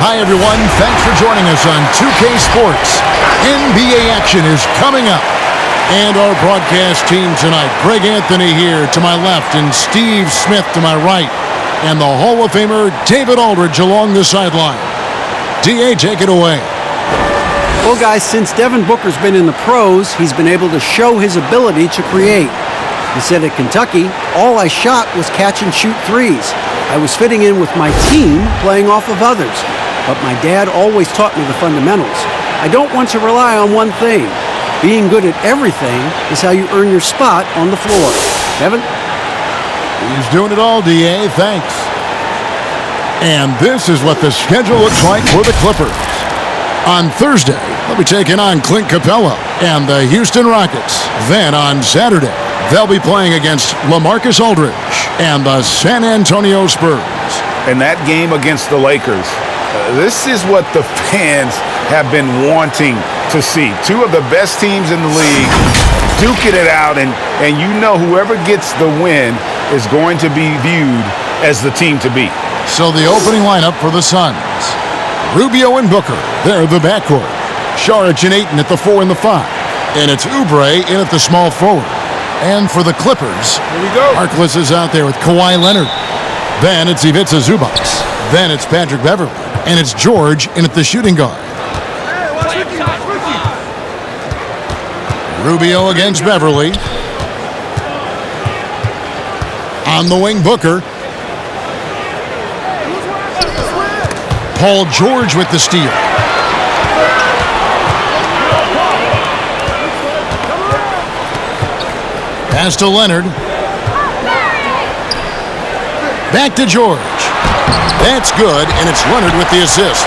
Hi, everyone. Thanks for joining us on 2K Sports. NBA action is coming up. And our broadcast team tonight, Greg Anthony here to my left and Steve Smith to my right. And the Hall of Famer, David Aldridge, along the sideline. D.A., take it away. Well, guys, since Devin Booker's been in the pros, he's been able to show his ability to create. He said at Kentucky, all I shot was catch and shoot threes. I was fitting in with my team, playing off of others. But my dad always taught me the fundamentals. I don't want to rely on one thing. Being good at everything is how you earn your spot on the floor. Kevin? He's doing it all, D.A. Thanks. And this is what the schedule looks like for the Clippers. On Thursday, they'll be taking on Clint Capella and the Houston Rockets. Then on Saturday, they'll be playing against LaMarcus Aldridge and the San Antonio Spurs. And that game against the Lakers, this is what the fans have been wanting to see. Two of the best teams in the league duking it out, and you know whoever gets the win is going to be viewed as the team to beat. So the opening lineup for the Suns. Rubio and Booker, they're the backcourt. Saric and Ayton at the 4 and the 5. And it's Oubre in at the small forward. And for the Clippers, Harkless is out there with Kawhi Leonard. Then it's Ivica Zubac. Then it's Patrick Beverley. And it's George in at the shooting guard. Rubio against Beverley. On the wing, Booker. Paul George with the steal. Pass to Leonard. Back to George. That's good, and it's Leonard with the assist.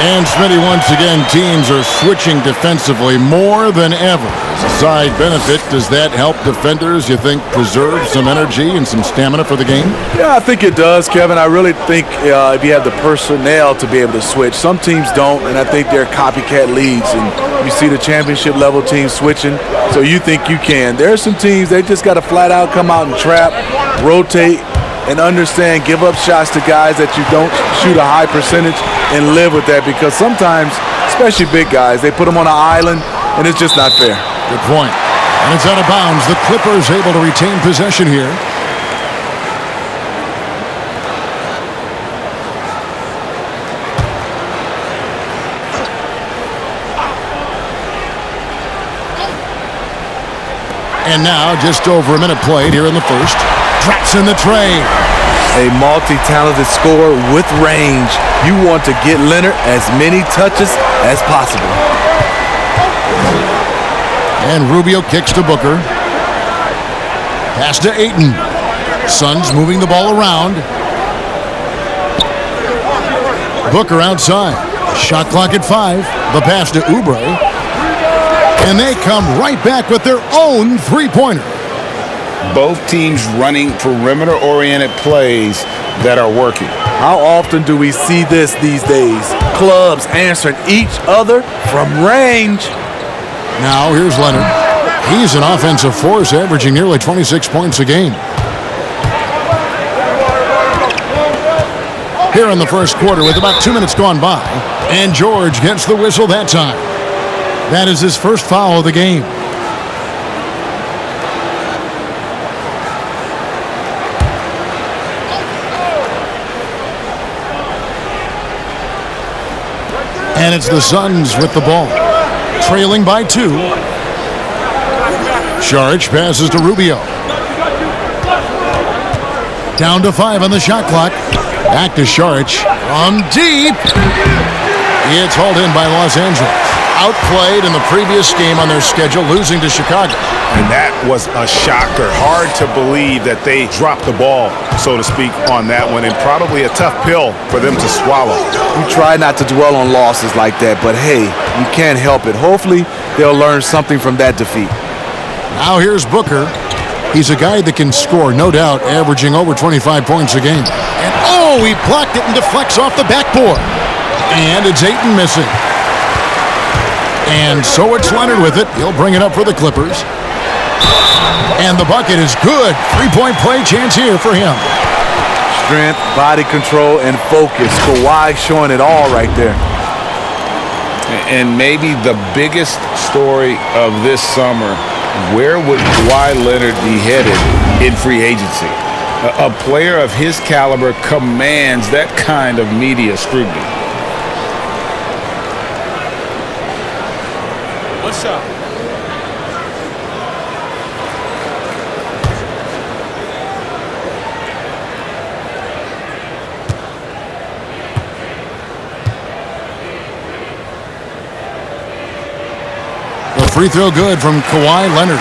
And Smitty, once again, teams are switching defensively more than ever. As a side benefit, does that help defenders, you think, preserve some energy and some stamina for the game? Yeah, I think it does, Kevin. I really think if you have the personnel to be able to switch. Some teams don't, and I think they're copycat leagues. And you see the championship level teams switching, so you think you can. There are some teams, they just got to flat out come out and trap, rotate, and understand, give up shots to guys that you don't shoot a high percentage and live with that, because sometimes, especially big guys, they put them on an island and it's just not fair. Good point. And it's out of bounds. The Clippers able to retain possession here. And now just over a minute played here in the first. Drops in the tray. A multi-talented scorer with range. You want to get Leonard as many touches as possible. And Rubio kicks to Booker. Pass to Ayton. Suns moving the ball around. Booker outside. Shot clock at 5. The pass to Oubre. And they come right back with their own three-pointer. Both teams running perimeter-oriented plays that are working. How often do we see this these days? Clubs answering each other from range. Now here's Leonard. He's an offensive force, averaging nearly 26 points a game. Here in the first quarter with about 2 minutes gone by. And George gets the whistle that time. That is his first foul of the game. And it's the Suns with the ball, trailing by 2. Saric passes to Rubio. Down to 5 on the shot clock. Back to Saric from deep. It's hauled in by Los Angeles. Outplayed in the previous game on their schedule, losing to Chicago. And that was a shocker. Hard to believe that they dropped the ball, so to speak, on that one, and probably a tough pill for them to swallow. You try not to dwell on losses like that, but hey, you can't help it. Hopefully, they'll learn something from that defeat. Now here's Booker. He's a guy that can score, no doubt, averaging over 25 points a game. And he blocked it and deflects off the backboard. And it's Ayton missing. And so it's Leonard with it. He'll bring it up for the Clippers. And the bucket is good. Three-point play chance here for him. strength, body control, and focus. Kawhi showing it all right there. And maybe the biggest story of this summer, where would Kawhi Leonard be headed in free agency? A player of his caliber commands that kind of media scrutiny. What's up? The free throw good from Kawhi Leonard.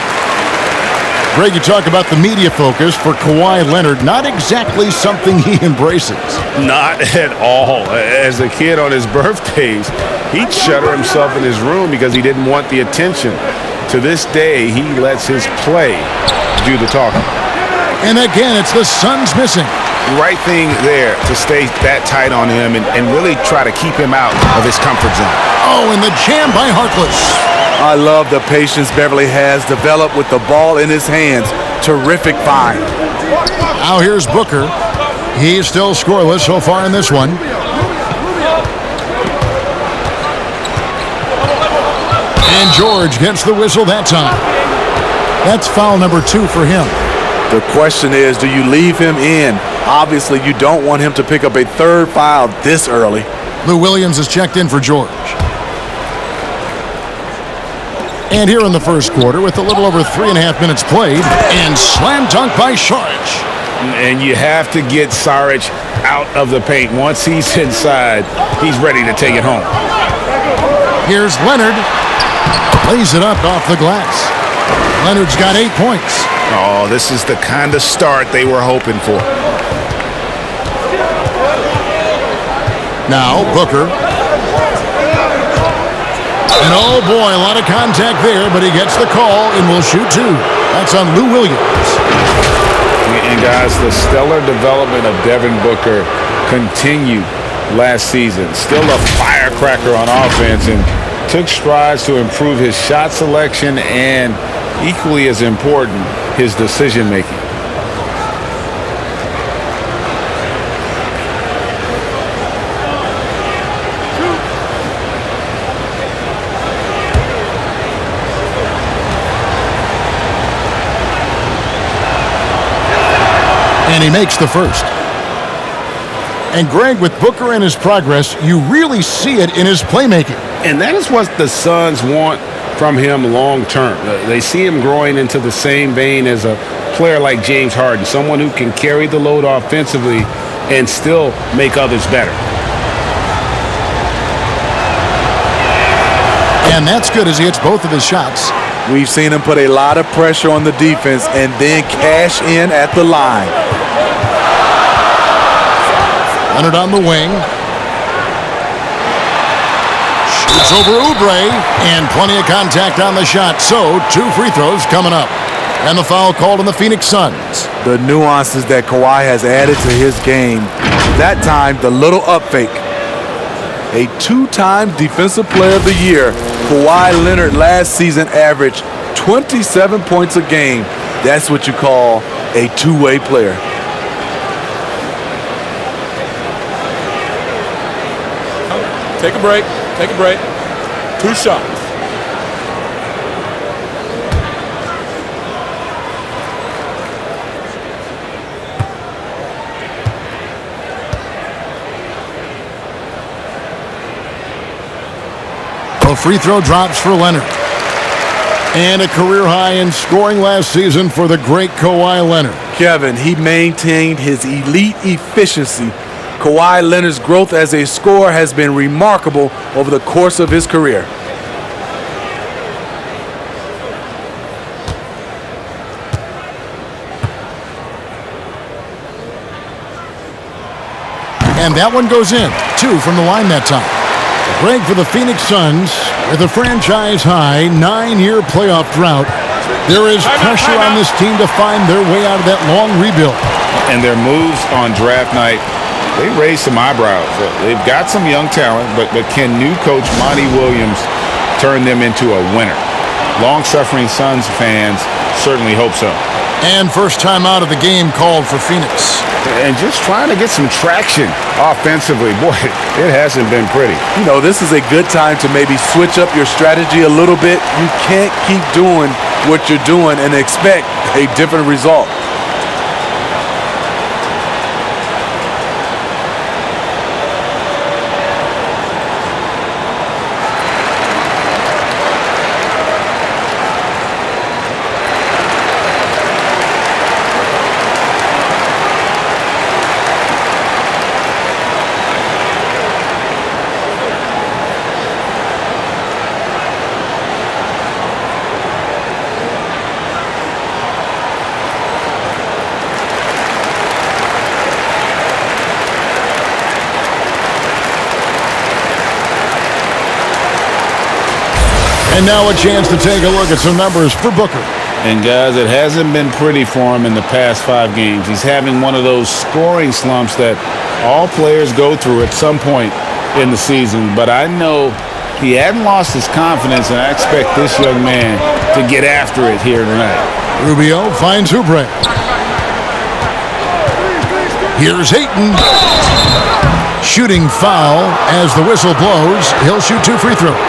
Greg, you talk about the media focus for Kawhi Leonard. Not exactly something he embraces. Not at all. As a kid on his birthdays, he'd shutter himself in his room because he didn't want the attention. To this day, he lets his play do the talking. And again, it's the Suns missing. Right thing there to stay that tight on him and really try to keep him out of his comfort zone. Oh, and the jam by Harkless. I love the patience Beverly has developed with the ball in his hands. Terrific find. Now here's Booker. He's still scoreless so far in this one. And George gets the whistle that time. That's foul number 2 for him. The question is, do you leave him in? Obviously, you don't want him to pick up a third foul this early. Lou Williams is checked in for George. And here in the first quarter, with a little over 3.5 minutes played, and slam dunk by Saric. And you have to get Saric out of the paint. Once he's inside, he's ready to take it home. Here's Leonard. Lays it up off the glass. Leonard's got 8 points. Oh, this is the kind of start they were hoping for. Now, Booker. And oh boy, a lot of contact there, but he gets the call and will shoot 2. That's on Lou Williams. And guys, the stellar development of Devin Booker continued last season. Still a firecracker on offense and took strides to improve his shot selection and, equally as important, his decision making. And he makes the first. And Greg, with Booker and his progress, you really see it in his playmaking. And that is what the Suns want from him long term. They see him growing into the same vein as a player like James Harden, someone who can carry the load offensively and still make others better. And that's good as he hits both of his shots. We've seen him put a lot of pressure on the defense and then cash in at the line. Leonard on the wing. Shoots over Oubre, and plenty of contact on the shot. So, 2 free throws coming up. And the foul called on the Phoenix Suns. The nuances that Kawhi has added to his game. That time, the little up fake. A 2-time Defensive Player of the Year, Kawhi Leonard last season averaged 27 points a game. That's what you call a two-way player. Take a break. Take a break. 2 shots. A free throw drops for Leonard. And a career high in scoring last season for the great Kawhi Leonard. Kevin, he maintained his elite efficiency. Kawhi Leonard's growth as a scorer has been remarkable over the course of his career. And that one goes in. 2 from the line that time. Greg, for the Phoenix Suns, with a franchise-high 9-year playoff drought, there is pressure on this team to find their way out of that long rebuild. And their moves on draft night, they raised some eyebrows. They've got some young talent, but can new coach Monty Williams turn them into a winner? Long-suffering Suns fans certainly hope so. And first time out of the game called for Phoenix. And just trying to get some traction offensively. Boy, it hasn't been pretty. You know, this is a good time to maybe switch up your strategy a little bit. You can't keep doing what you're doing and expect a different result. And now a chance to take a look at some numbers for Booker. And guys, it hasn't been pretty for him in the past 5 games. He's having one of those scoring slumps that all players go through at some point in the season. But I know he hadn't lost his confidence, and I expect this young man to get after it here tonight. Rubio finds Oubre. Here's Ayton. Shooting foul as the whistle blows. He'll shoot 2 free throws.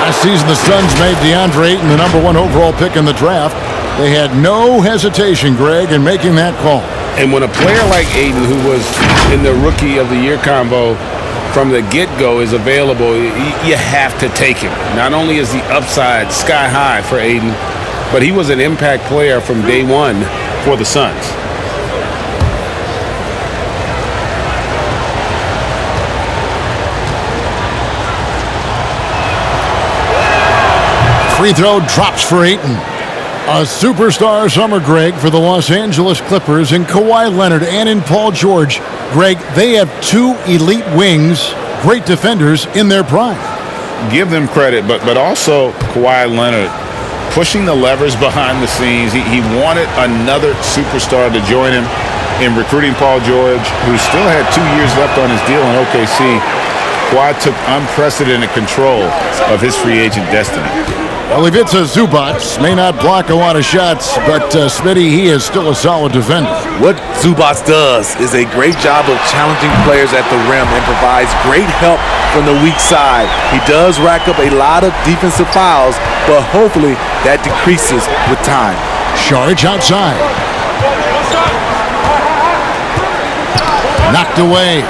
Last season, the Suns made DeAndre Ayton the #1 overall pick in the draft. They had no hesitation, Greg, in making that call. And when a player like Ayton, who was in the Rookie of the Year combo from the get-go, is available, you have to take him. Not only is the upside sky high for Ayton, but he was an impact player from day one for the Suns. Free throw drops for Ayton. A superstar summer, Greg, for the Los Angeles Clippers in Kawhi Leonard and in Paul George. Greg, they have 2 elite wings, great defenders in their prime. Give them credit, but also Kawhi Leonard pushing the levers behind the scenes. He wanted another superstar to join him in recruiting Paul George, who still had 2 years left on his deal in OKC. Kawhi took unprecedented control of his free agent destiny. Well, Ivica Zubac may not block a lot of shots, but Smitty, he is still a solid defender. What Zubac does is a great job of challenging players at the rim and provides great help from the weak side. He does rack up a lot of defensive fouls, but hopefully that decreases with time. Saric outside. Knocked away.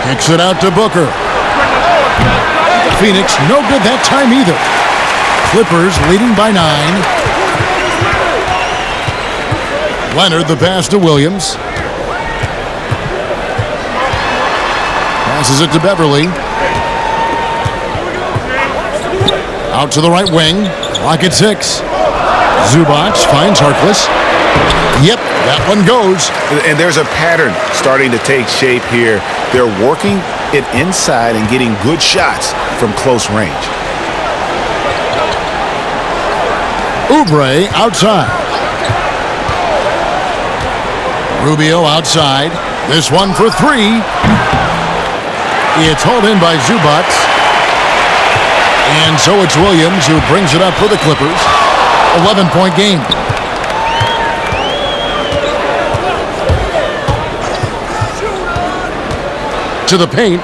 Kicks it out to Booker. Phoenix, no good that time either. Clippers leading by 9. Leonard, the pass to Williams. Passes it to Beverly. Out to the right wing. Clock at 6. Zubac finds Harkless. Yep, that one goes. And there's a pattern starting to take shape here. They're working it inside and getting good shots from close range. Oubre outside. Rubio outside. This one for 3. It's hauled in by Zubac. And so it's Williams who brings it up for the Clippers. 11-point game. To the paint.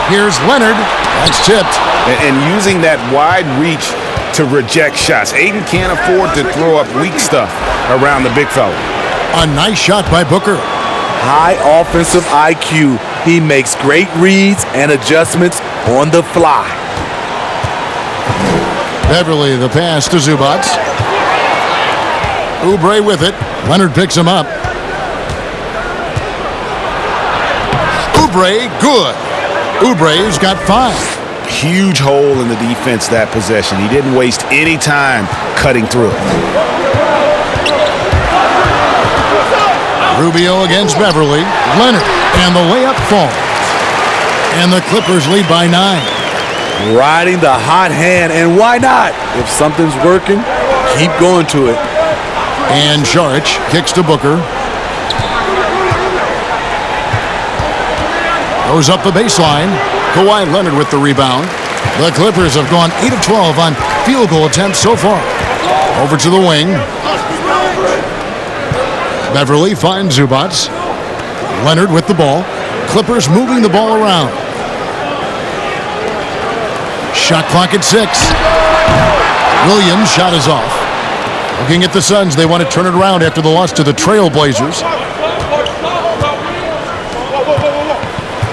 Here's Leonard. That's tipped. And using that wide reach to reject shots. Ayton can't afford to throw up weak stuff around the big fella. A nice shot by Booker. High offensive IQ. He makes great reads and adjustments on the fly. Beverly, the pass to Zubac. Oubre with it. Leonard picks him up. Oubre, good. Oubre's got 5. Huge hole in the defense that possession. He didn't waste any time cutting through it. Rubio against Beverly. Leonard, and the layup falls. And the Clippers lead by 9. Riding the hot hand, and why not? If something's working, keep going to it. And Saric kicks to Booker. Goes up the baseline. Kawhi Leonard with the rebound. The Clippers have gone 8 of 12 on field goal attempts so far. Over to the wing. Beverly finds Zubats. Leonard with the ball. Clippers moving the ball around. Shot clock at 6. Williams' shot is off. Looking at the Suns, they want to turn it around after the loss to the Trailblazers.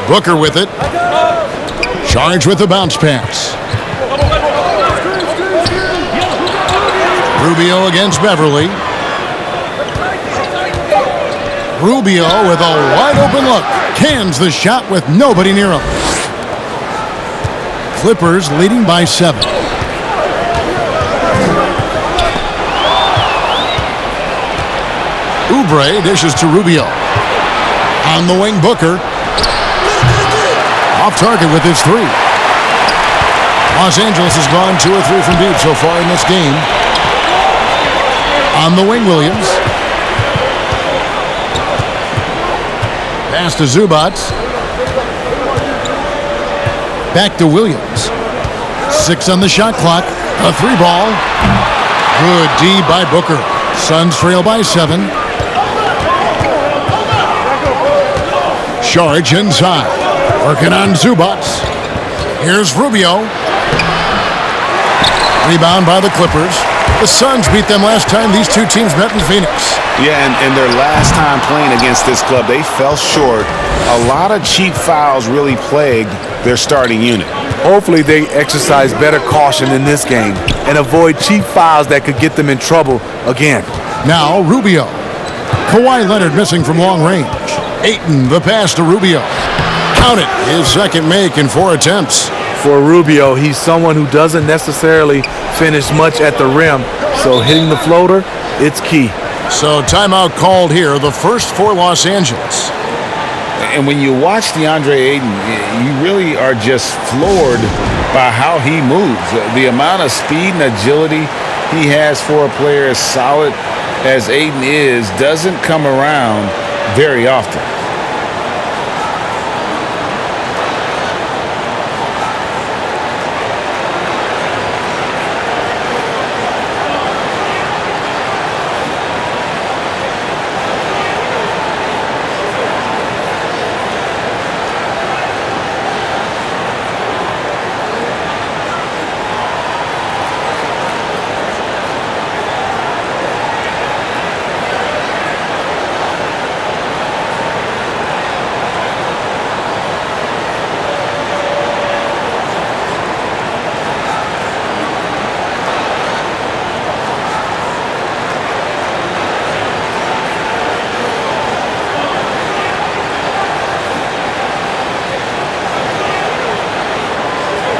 Booker with it. Charge with the bounce pass. Rubio against Beverly. Rubio with a wide open look. Cans the shot with nobody near him. Clippers leading by 7. Oubre dishes to Rubio. On the wing, Booker. Off target with his 3. Los Angeles has gone 2 or 3 from deep so far in this game. On the wing, Williams. Pass to Zubats. Back to Williams. 6 on the shot clock. A 3 ball. Good D by Booker. Suns trail by 7. Saric inside. Working on Zubats. Here's Rubio. Rebound by the Clippers. The Suns beat them last time these two teams met in Phoenix. Yeah, and their last time playing against this club, they fell short. A lot of cheap fouls really plagued their starting unit. Hopefully they exercise better caution in this game and avoid cheap fouls that could get them in trouble again. Now Rubio. Kawhi Leonard missing from long range. Ayton, the pass to Rubio. Count it, his second make in 4 attempts. For Rubio, he's someone who doesn't necessarily finish much at the rim, so hitting the floater, it's key. So timeout called here, the first for Los Angeles. And when you watch DeAndre Ayton, you really are just floored by how he moves. The amount of speed and agility he has for a player as solid as Ayton is doesn't come around very often.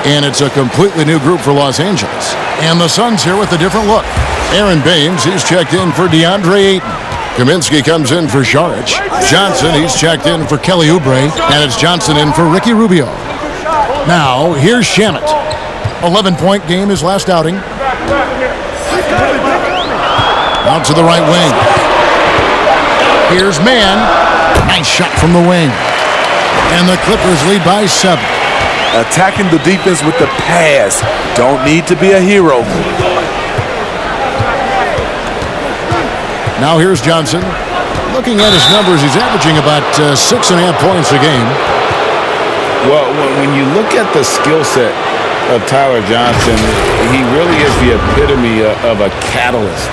And it's a completely new group for Los Angeles. And the Suns here with a different look. Aaron Baines, he's checked in for DeAndre Ayton. Kaminsky comes in for Saric. Johnson, he's checked in for Kelly Oubre. And it's Johnson in for Ricky Rubio. Now, here's Shamet. 11-point game his last outing. Out to the right wing. Here's Mann. Nice shot from the wing. And the Clippers lead by 7. Attacking the defense with the pass. Don't need to be a hero. Now here's Johnson. Looking at his numbers, he's averaging about 6.5 points a game. Well, when you look at the skill set of Tyler Johnson, he really is the epitome of a catalyst.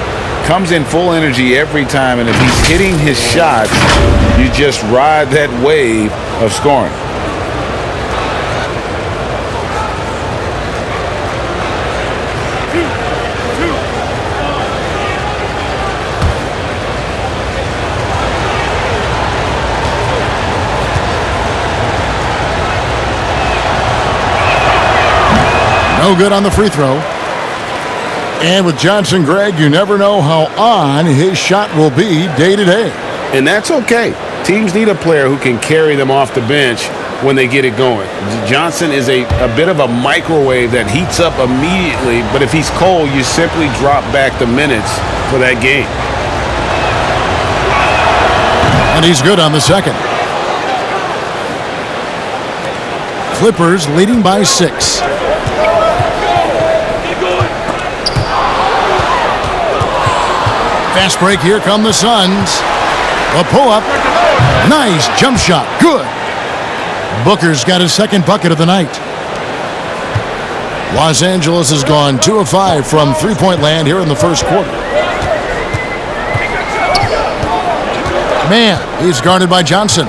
Comes in full energy every time, and if he's hitting his shots, you just ride that wave of scoring. No good on the free throw. And with Johnson, Greg, you never know how on his shot will be day to day. And that's okay. Teams need a player who can carry them off the bench when they get it going. Johnson is a bit of a microwave that heats up immediately, but if he's cold, you simply drop back the minutes for that game. And he's good on the second. Clippers leading by 6. Fast break, here come the Suns. A pull-up. Nice jump shot. Good. Booker's got his second bucket of the night. Los Angeles has gone 2 of 5 from three-point land here in the first quarter. Man, he's guarded by Johnson.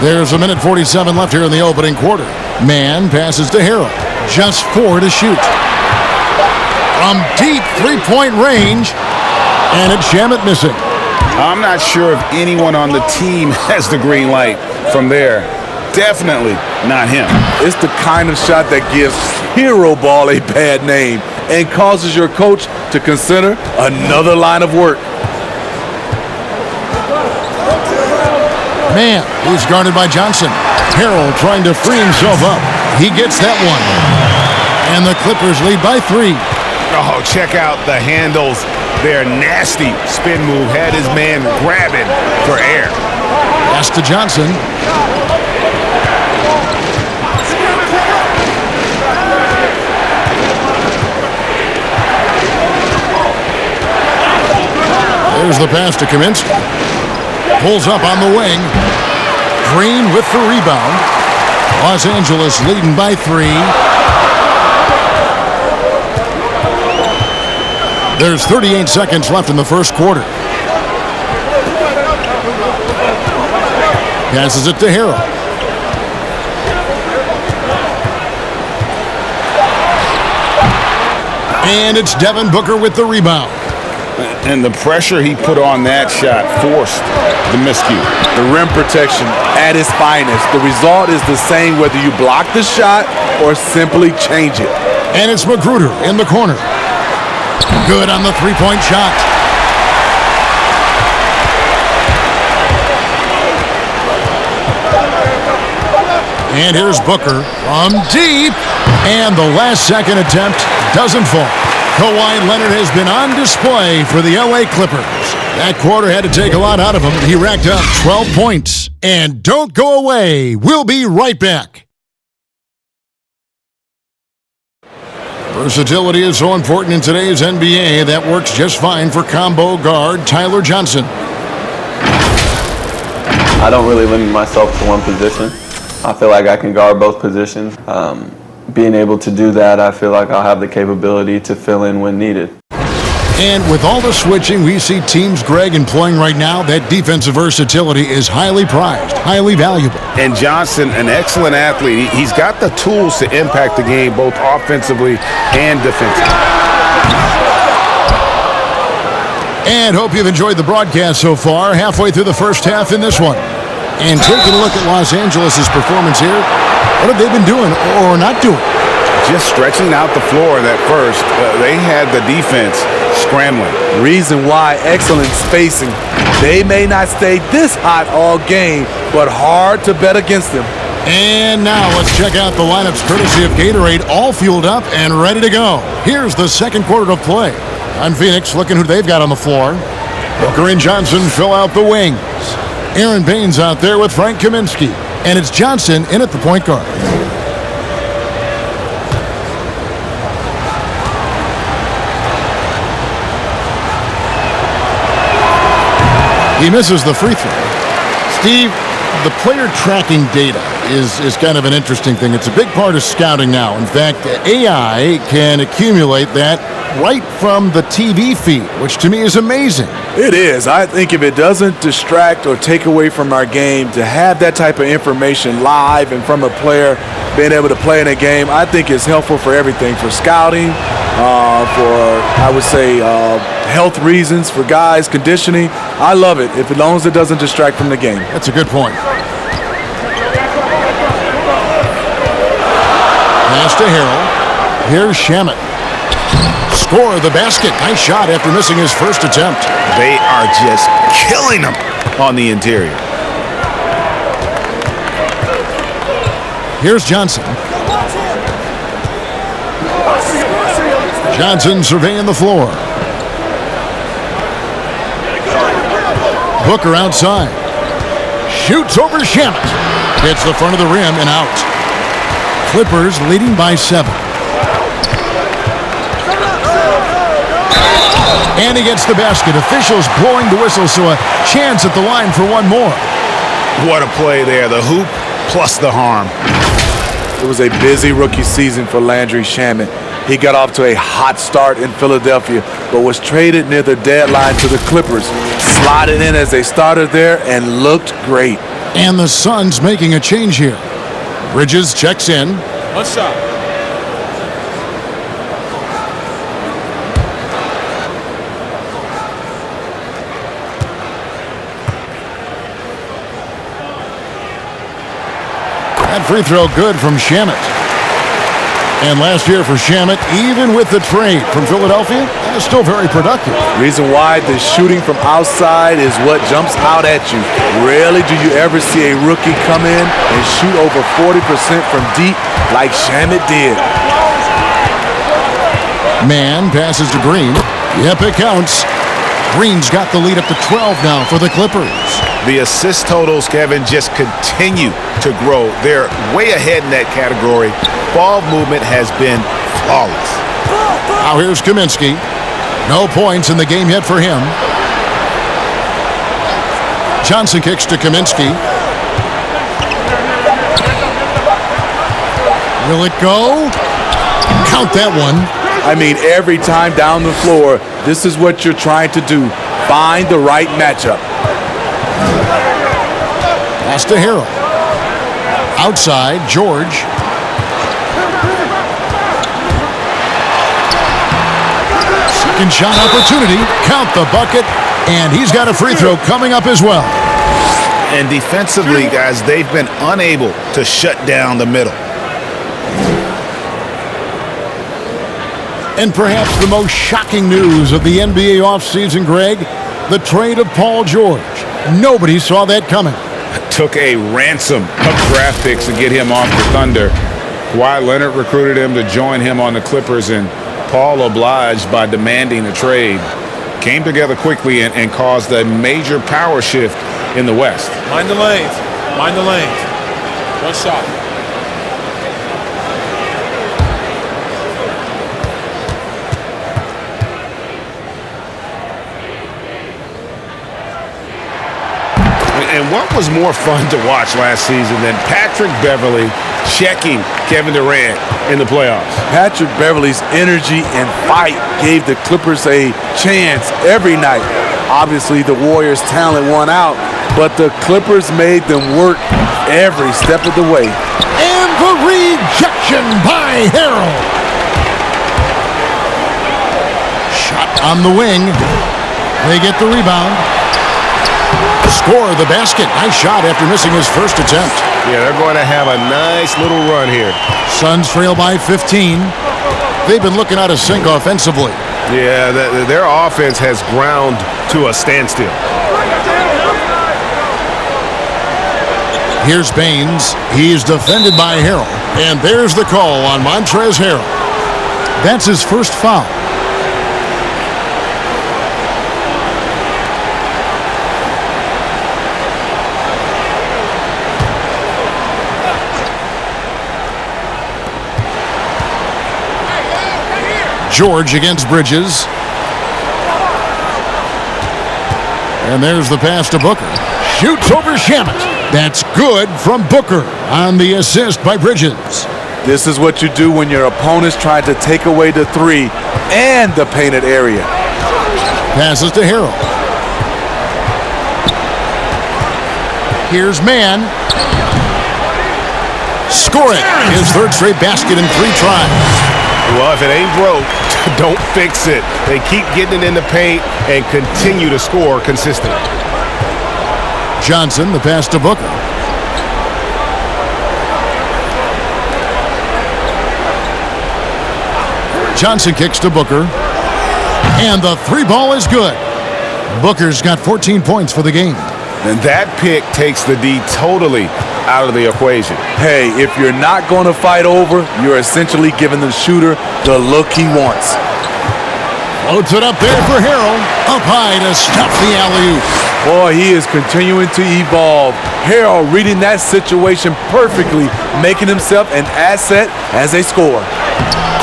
There's a minute 47 left here in the opening quarter. Man passes to Harrell. Just 4 to shoot. From deep three-point range, and it's Shamet missing. I'm not sure if anyone on the team has the green light from there. Definitely not him. It's the kind of shot that gives hero ball a bad name and causes your coach to consider another line of work. Man, he's guarded by Johnson. Harrell trying to free himself up. He gets that one. And the Clippers lead by 3. Oh, check out the handles. Their nasty spin move had his man grabbing for air. Pass to Johnson. There's the pass to Kaminsky. Pulls up on the wing. Green with the rebound. Los Angeles leading by 3. There's 38 seconds left in the first quarter. Passes it to Harrell. And it's Devin Booker with the rebound. And the pressure he put on that shot forced the miscue. The rim protection at its finest. The result is the same whether you block the shot or simply change it. And it's Magruder in the corner. Good on the three-point shot. And here's Booker from deep. And the last second attempt doesn't fall. Kawhi Leonard has been on display for the LA Clippers. That quarter had to take a lot out of him. He racked up 12 points. And don't go away. We'll be right back. Versatility is so important in today's NBA. That works just fine for combo guard Tyler Johnson. I don't really limit myself to one position. I feel like I can guard both positions. Being able to do that, I feel like I'll have the capability to fill in when needed. And with all the switching we see teams, Greg, employing right now, that defensive versatility is highly prized, highly valuable. And Johnson, an excellent athlete. He's got the tools to impact the game both offensively and defensively. And hope you've enjoyed the broadcast so far. Halfway through the first half in this one. And taking a look at Los Angeles' performance here, what have they been doing or not doing? Just stretching out the floor that first. They had the defense scrambling. Reason why, excellent spacing. They may not stay this hot all game, but hard to bet against them. And now let's check out the lineups courtesy of Gatorade, all fueled up and ready to go. Here's the second quarter of play. On Phoenix, looking who they've got on the floor. Booker and Johnson fill out the wings. Aaron Baines out there with Frank Kaminsky. And it's Johnson in at the point guard. He misses the free throw. Steve, the player tracking data is kind of an interesting thing. It's a big part of scouting now. In fact, AI can accumulate that right from the TV feed, which to me is amazing. It is. I think if it doesn't distract or take away from our game, to have that type of information live and from a player being able to play in a game, I think is helpful for everything, for scouting, for, I would say, health reasons, for guys, conditioning. I love it, as long as it doesn't distract from the game. That's a good point. Pass to Harrell. Here's Shamet. Score the basket. Nice shot after missing his first attempt. They are just killing them on the interior. Here's Johnson. Johnson surveying the floor. Booker outside. Shoots over Shamet. Hits the front of the rim and out. Clippers leading by 7. And he gets the basket. Officials blowing the whistle, so a chance at the line for one more. What a play there. The hoop plus the harm. It was a busy rookie season for Landry Shamet. He got off to a hot start in Philadelphia, but was traded near the deadline to the Clippers. Slotted in as a starter there and looked great. And the Suns making a change here. Bridges checks in. One shot. That free throw good from Shamet. And last year for Shamet, even with the trade from Philadelphia, that is still very productive. Reason why the shooting from outside is what jumps out at you. Rarely do you ever see a rookie come in and shoot over 40% from deep like Shamet did. Man passes to Green. Yep, it counts. Green's got the lead up to 12 now for the Clippers. The assist totals, Kevin, just continue to grow. They're way ahead in that category. Ball movement has been flawless. Now here's Kaminsky. No points in the game yet for him. Johnson kicks to Kaminsky. Will it go? Count that one. I mean, every time down the floor, this is what you're trying to do. Find the right matchup. Pass to Harrell. Outside, George. Second shot opportunity. Count the bucket. And he's got a free throw coming up as well. And defensively, guys, they've been unable to shut down the middle. And perhaps the most shocking news of the NBA offseason, Greg, the trade of Paul George. Nobody saw that coming. Took a ransom of draft picks to get him off the Thunder. Kawhi Leonard recruited him to join him on the Clippers, and Paul obliged by demanding a trade. Came together quickly and caused a major power shift in the West. Mind the lanes. Mind the lanes. One shot. And what was more fun to watch last season than Patrick Beverley checking Kevin Durant in the playoffs? Patrick Beverley's energy and fight gave the Clippers a chance every night. Obviously, the Warriors' talent won out, but the Clippers made them work every step of the way. And the rejection by Harrell. Shot on the wing. They get the rebound. Score the basket. Nice shot after missing his first attempt. Yeah, they're going to have a nice little run here. Suns trail by 15. They've been looking out of sync offensively. Yeah, their offense has ground to a standstill. Here's Baines. He's defended by Harrell. And there's the call on Montrezl Harrell. That's his first foul. George against Bridges. And there's the pass to Booker. Shoots over Shamet. That's good from Booker on the assist by Bridges. This is what you do when your opponent's trying to take away the three and the painted area. Passes to Harrell. Here's Mann. Score it. His third straight basket in 3 tries. Well, if it ain't broke, don't fix it. They keep getting it in the paint and continue to score consistently. Johnson, the pass to Booker. Johnson kicks to Booker. And the 3 ball is good. Booker's got 14 points for the game. And that pick takes the D totally out of the equation. Hey, if you're not going to fight over, you're essentially giving the shooter the look he wants. Floats it up there for Harrell. Up high to stuff the alley-oop. Boy, he is continuing to evolve. Harrell reading that situation perfectly, making himself an asset as a scorer.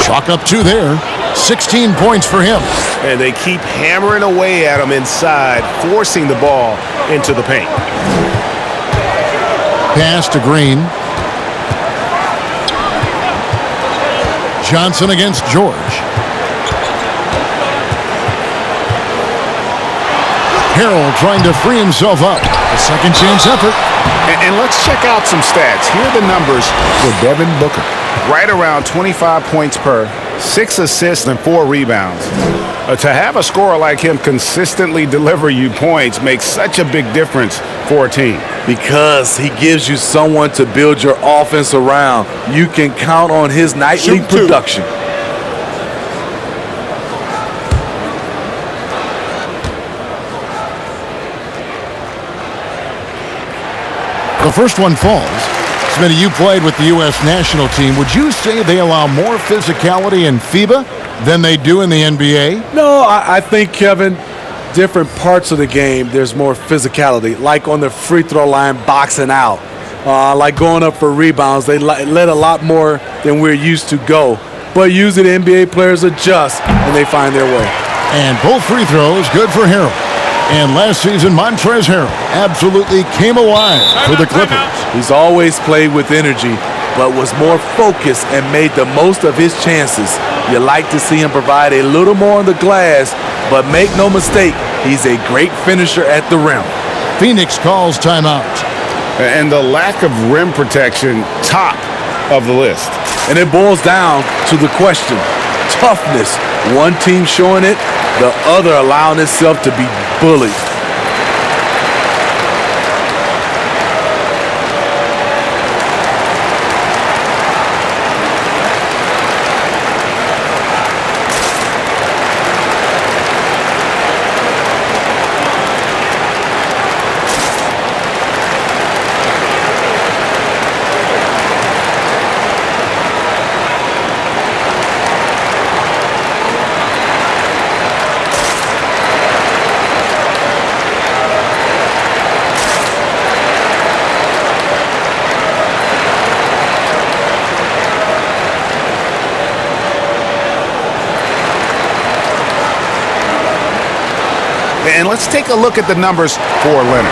Chalk up 2 there. 16 points for him. And they keep hammering away at him inside, forcing the ball into the paint. Pass to Green. Johnson against George. Harrell trying to free himself up. A second chance effort. And let's check out some stats. Here are the numbers for Devin Booker. Right around 25 points per, 6 assists and 4 rebounds. To have a scorer like him consistently deliver you points makes such a big difference for a team. Because he gives you someone to build your offense around. You can count on his nightly production. The first one falls. Smitty, you played with the U.S. national team. Would you say they allow more physicality in FIBA than they do in the NBA? No, I think, Kevin, different parts of the game, there's more physicality. Like on the free throw line, boxing out. Like going up for rebounds, they let a lot more than we're used to go. But usually the NBA players adjust and they find their way. And both free throws good for Harrell. And last season, Montrezl Harrell absolutely came alive for the Clippers. He's always played with energy, but was more focused and made the most of his chances. You like to see him provide a little more on the glass, but make no mistake, he's a great finisher at the rim. Phoenix calls timeout. And the lack of rim protection, top of the list. And it boils down to the question, toughness. One team showing it, the other allowing itself to be bullied. And let's take a look at the numbers for Leonard.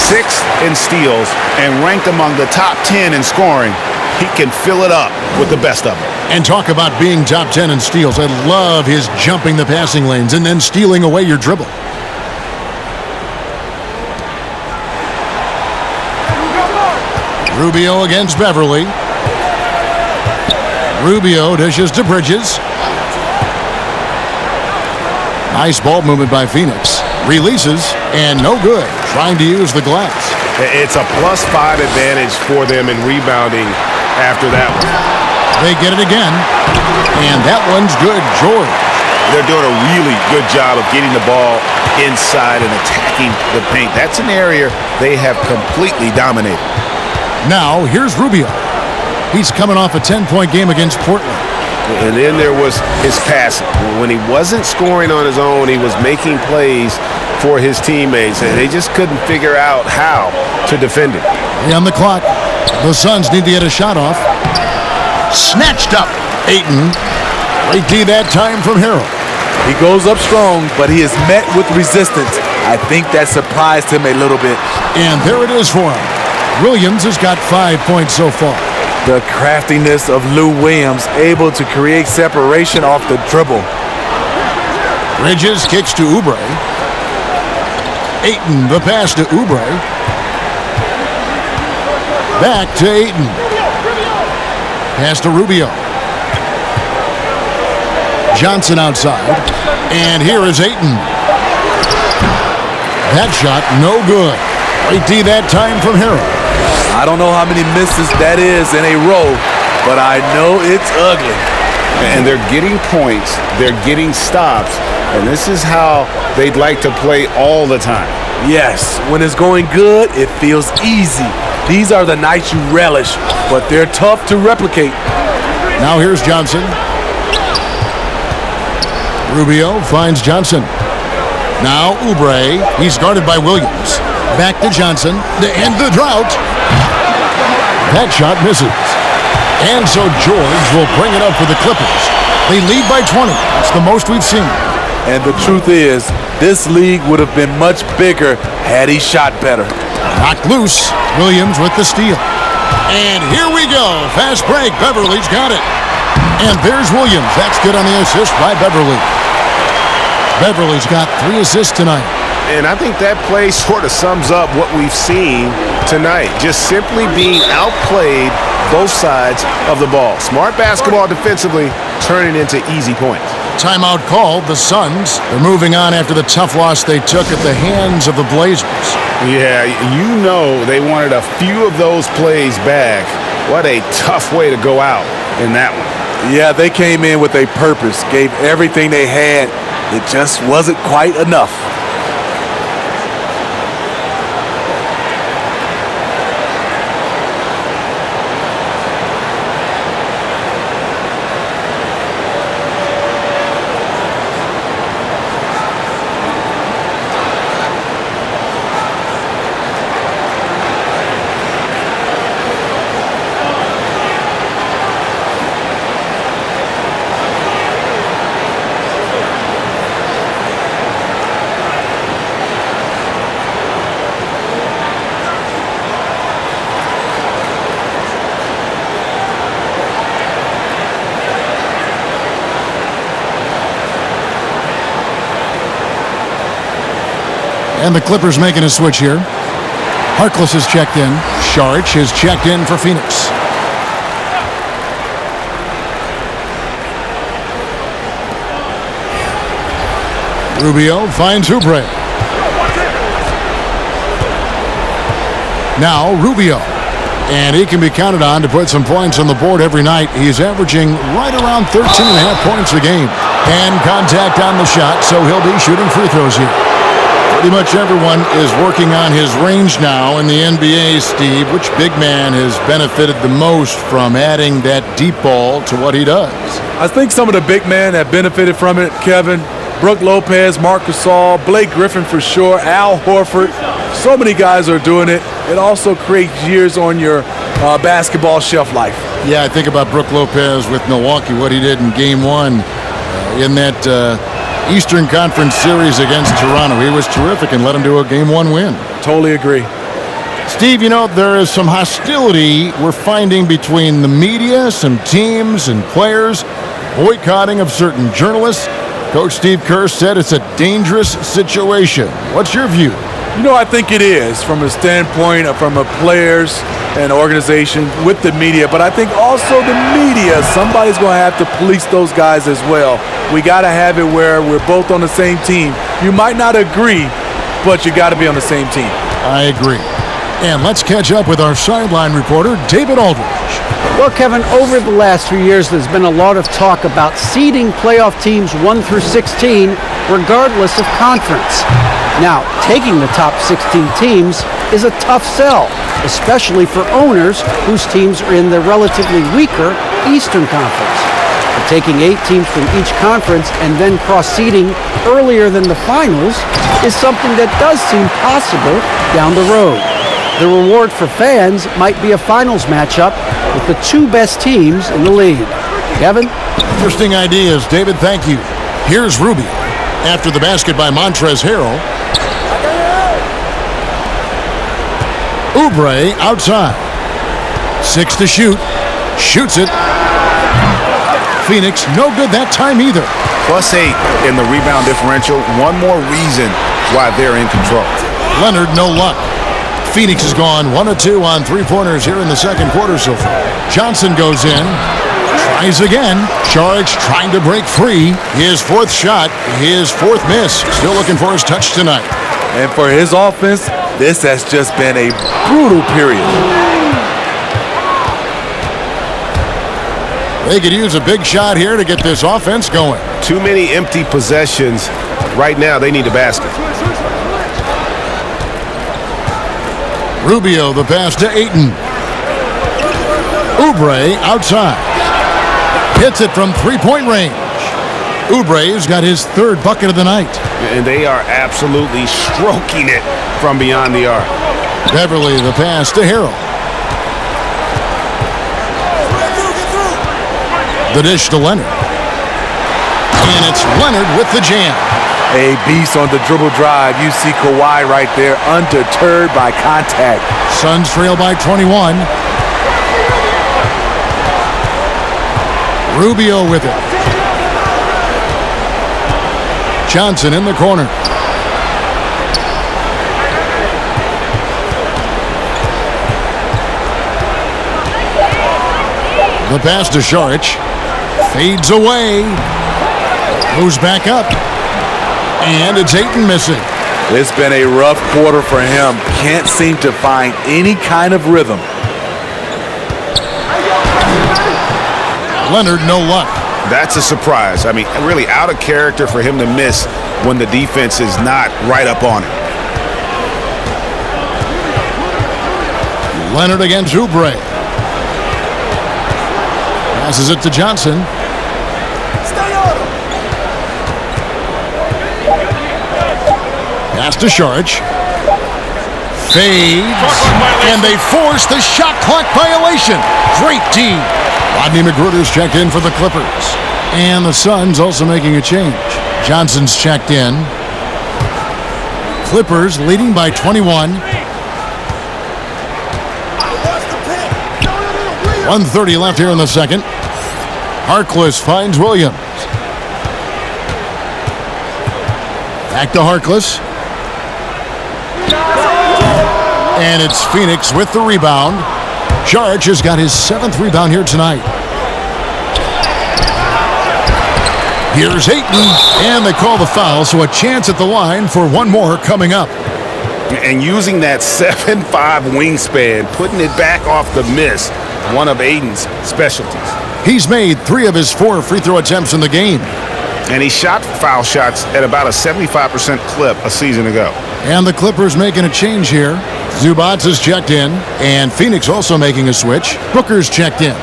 6th in steals and ranked among the top 10 in scoring. He can fill it up with the best of them. And talk about being top 10 in steals. I love his jumping the passing lanes and then stealing away your dribble. Rubio against Beverly. Rubio dishes to Bridges. Nice ball movement by Phoenix. Releases, and no good. Trying to use the glass. It's a +5 advantage for them in rebounding after that one. They get it again, and that one's good. George. They're doing a really good job of getting the ball inside and attacking the paint. That's an area they have completely dominated. Now, here's Rubio. He's coming off a 10-point game against Portland. And then there was his passing. When he wasn't scoring on his own, he was making plays for his teammates, and they just couldn't figure out how to defend him. On the clock, the Suns need to get a shot off. Snatched up. Ayton. Great D that time from Harrell. He goes up strong, but he is met with resistance. I think that surprised him a little bit. And there it is for him. Williams has got 5 points so far. The craftiness of Lou Williams, able to create separation off the dribble. Bridges kicks to Oubre. Ayton, the pass to Oubre. Back to Ayton. Pass to Rubio. Johnson outside. And here is Ayton. That shot, no good. Great D that time from Harrell. I don't know how many misses that is in a row, but I know it's ugly. And they're getting points, they're getting stops, and this is how they'd like to play all the time. Yes, when it's going good, it feels easy. These are the nights you relish, but they're tough to replicate. Now here's Johnson. Rubio finds Johnson. Now Oubre, he's guarded by Williams. Back to Johnson to end the drought. That shot misses. And so George will bring it up for the Clippers. They lead by 20. That's the most we've seen. And the truth is, this league would have been much bigger had he shot better. Knocked loose. Williams with the steal. And here we go. Fast break. Beverly's got it. And there's Williams. That's good on the assist by Beverly. Beverly's got 3 assists tonight. And I think that play sort of sums up what we've seen tonight. Just simply being outplayed both sides of the ball. Smart basketball defensively, turning into easy points. Timeout called. The Suns. They're moving on after the tough loss they took at the hands of the Blazers. Yeah, you know they wanted a few of those plays back. What a tough way to go out in that one. Yeah, they came in with a purpose, gave everything they had. It just wasn't quite enough. And the Clippers making a switch here. Harkless is checked in. Saric is checked in for Phoenix. Rubio finds Oubre. Now Rubio. And he can be counted on to put some points on the board every night. He's averaging right around 13.5 points a game. And contact on the shot, so he'll be shooting free throws here. Pretty much everyone is working on his range now in the NBA, Steve. Which big man has benefited the most from adding that deep ball to what he does? I think some of the big men have benefited from it, Kevin. Brook Lopez, Marc Gasol, Blake Griffin for sure, Al Horford. So many guys are doing it. It also creates years on your basketball shelf life. Yeah, I think about Brook Lopez with Milwaukee, what he did in Game 1 in that Eastern Conference Series against Toronto. He was terrific and led him to a Game 1 win. Totally agree. Steve, you know, there is some hostility we're finding between the media, some teams and players, boycotting of certain journalists. Coach Steve Kerr said it's a dangerous situation. What's your view? You know, I think it is from a standpoint of from a players and organization with the media, but I think also the media, somebody's going to have to police those guys as well. We got to have it where we're both on the same team. You might not agree, but you got to be on the same team. I agree. And let's catch up with our sideline reporter, David Aldridge. Well, Kevin, over the last few years, there's been a lot of talk about seeding playoff teams 1 through 16, regardless of conference. Now, taking the top 16 teams is a tough sell, especially for owners whose teams are in the relatively weaker Eastern Conference. But taking 8 teams from each conference and then cross-seeding earlier than the finals is something that does seem possible down the road. The reward for fans might be a finals matchup with the 2 best teams in the league. Kevin? Interesting ideas, David. Thank you. Here's Rubio. After the basket by Montrezl Harrell. Oubre outside. 6 to shoot. Shoots it. Phoenix, no good that time either. +8 in the rebound differential. One more reason why they're in control. Leonard, no luck. Phoenix has gone 1 of 2 on 3-pointers here in the second quarter so far. Johnson goes in. Tries again. Saric trying to break free. His 4th shot. His 4th miss. Still looking for his touch tonight. And for his offense, this has just been a brutal period. They could use a big shot here to get this offense going. Too many empty possessions. Right now, they need a basket. Rubio, the pass to Ayton. Oubre outside. Hits it from 3-point range. Oubre's got his 3rd bucket of the night. And they are absolutely stroking it from beyond the arc. Beverly, the pass to Harrell. The dish to Leonard. And it's Leonard with the jam. A beast on the dribble drive. You see Kawhi right there, undeterred by contact. Suns trail by 21. Rubio with it. Johnson in the corner. The pass to Saric. Fades away. Goes back up. And it's Ayton missing. It's been a rough quarter for him. Can't seem to find any kind of rhythm. Leonard, no luck. That's a surprise. I mean, really out of character for him to miss when the defense is not right up on it. Leonard against Oubre. Passes it to Johnson. Pass to Saric. Fades. And they force the shot clock violation. Great D. Rodney McGruder's checked in for the Clippers. And the Suns also making a change. Johnson's checked in. Clippers leading by 21. 1:30 left here in the second. Harkless finds Williams. Back to Harkless. And it's Phoenix with the rebound. Saric has got his 7th rebound here tonight. Here's Ayton, and they call the foul, so a chance at the line for one more coming up. And using that 7'5" wingspan, putting it back off the miss, one of Ayton's specialties. He's made 3 of his 4 free throw attempts in the game. And he shot foul shots at about a 75% clip a season ago. And the Clippers making a change here. Zubac is checked in, and Phoenix also making a switch. Booker's checked in.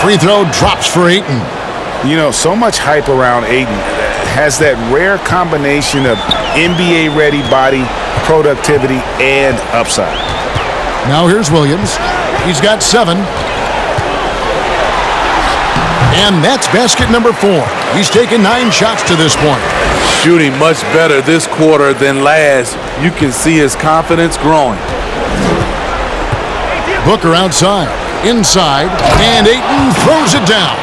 Free throw drops for Ayton. You know, so much hype around Ayton. Has that rare combination of NBA-ready body, productivity, and upside. Now here's Williams. He's got 7. And that's basket number 4. He's taken 9 shots to this point. Shooting much better this quarter than last. You can see his confidence growing. Booker outside, inside, and Ayton throws it down.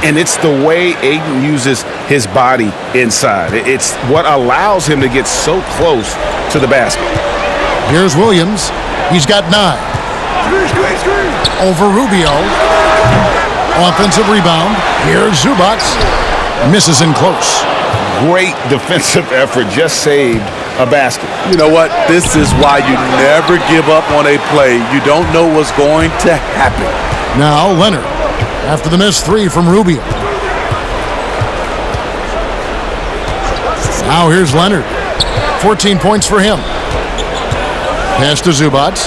And it's the way Ayton uses his body inside. It's what allows him to get so close to the basket. Here's Williams. He's got 9. Over Rubio. Offensive rebound. Here's Zubac. Misses in close. Great defensive effort. Just saved a basket. You know what? This is why you never give up on a play. You don't know what's going to happen. Now Leonard. After the missed 3 from Rubio. Now here's Leonard. 14 points for him. Pass to Zubac.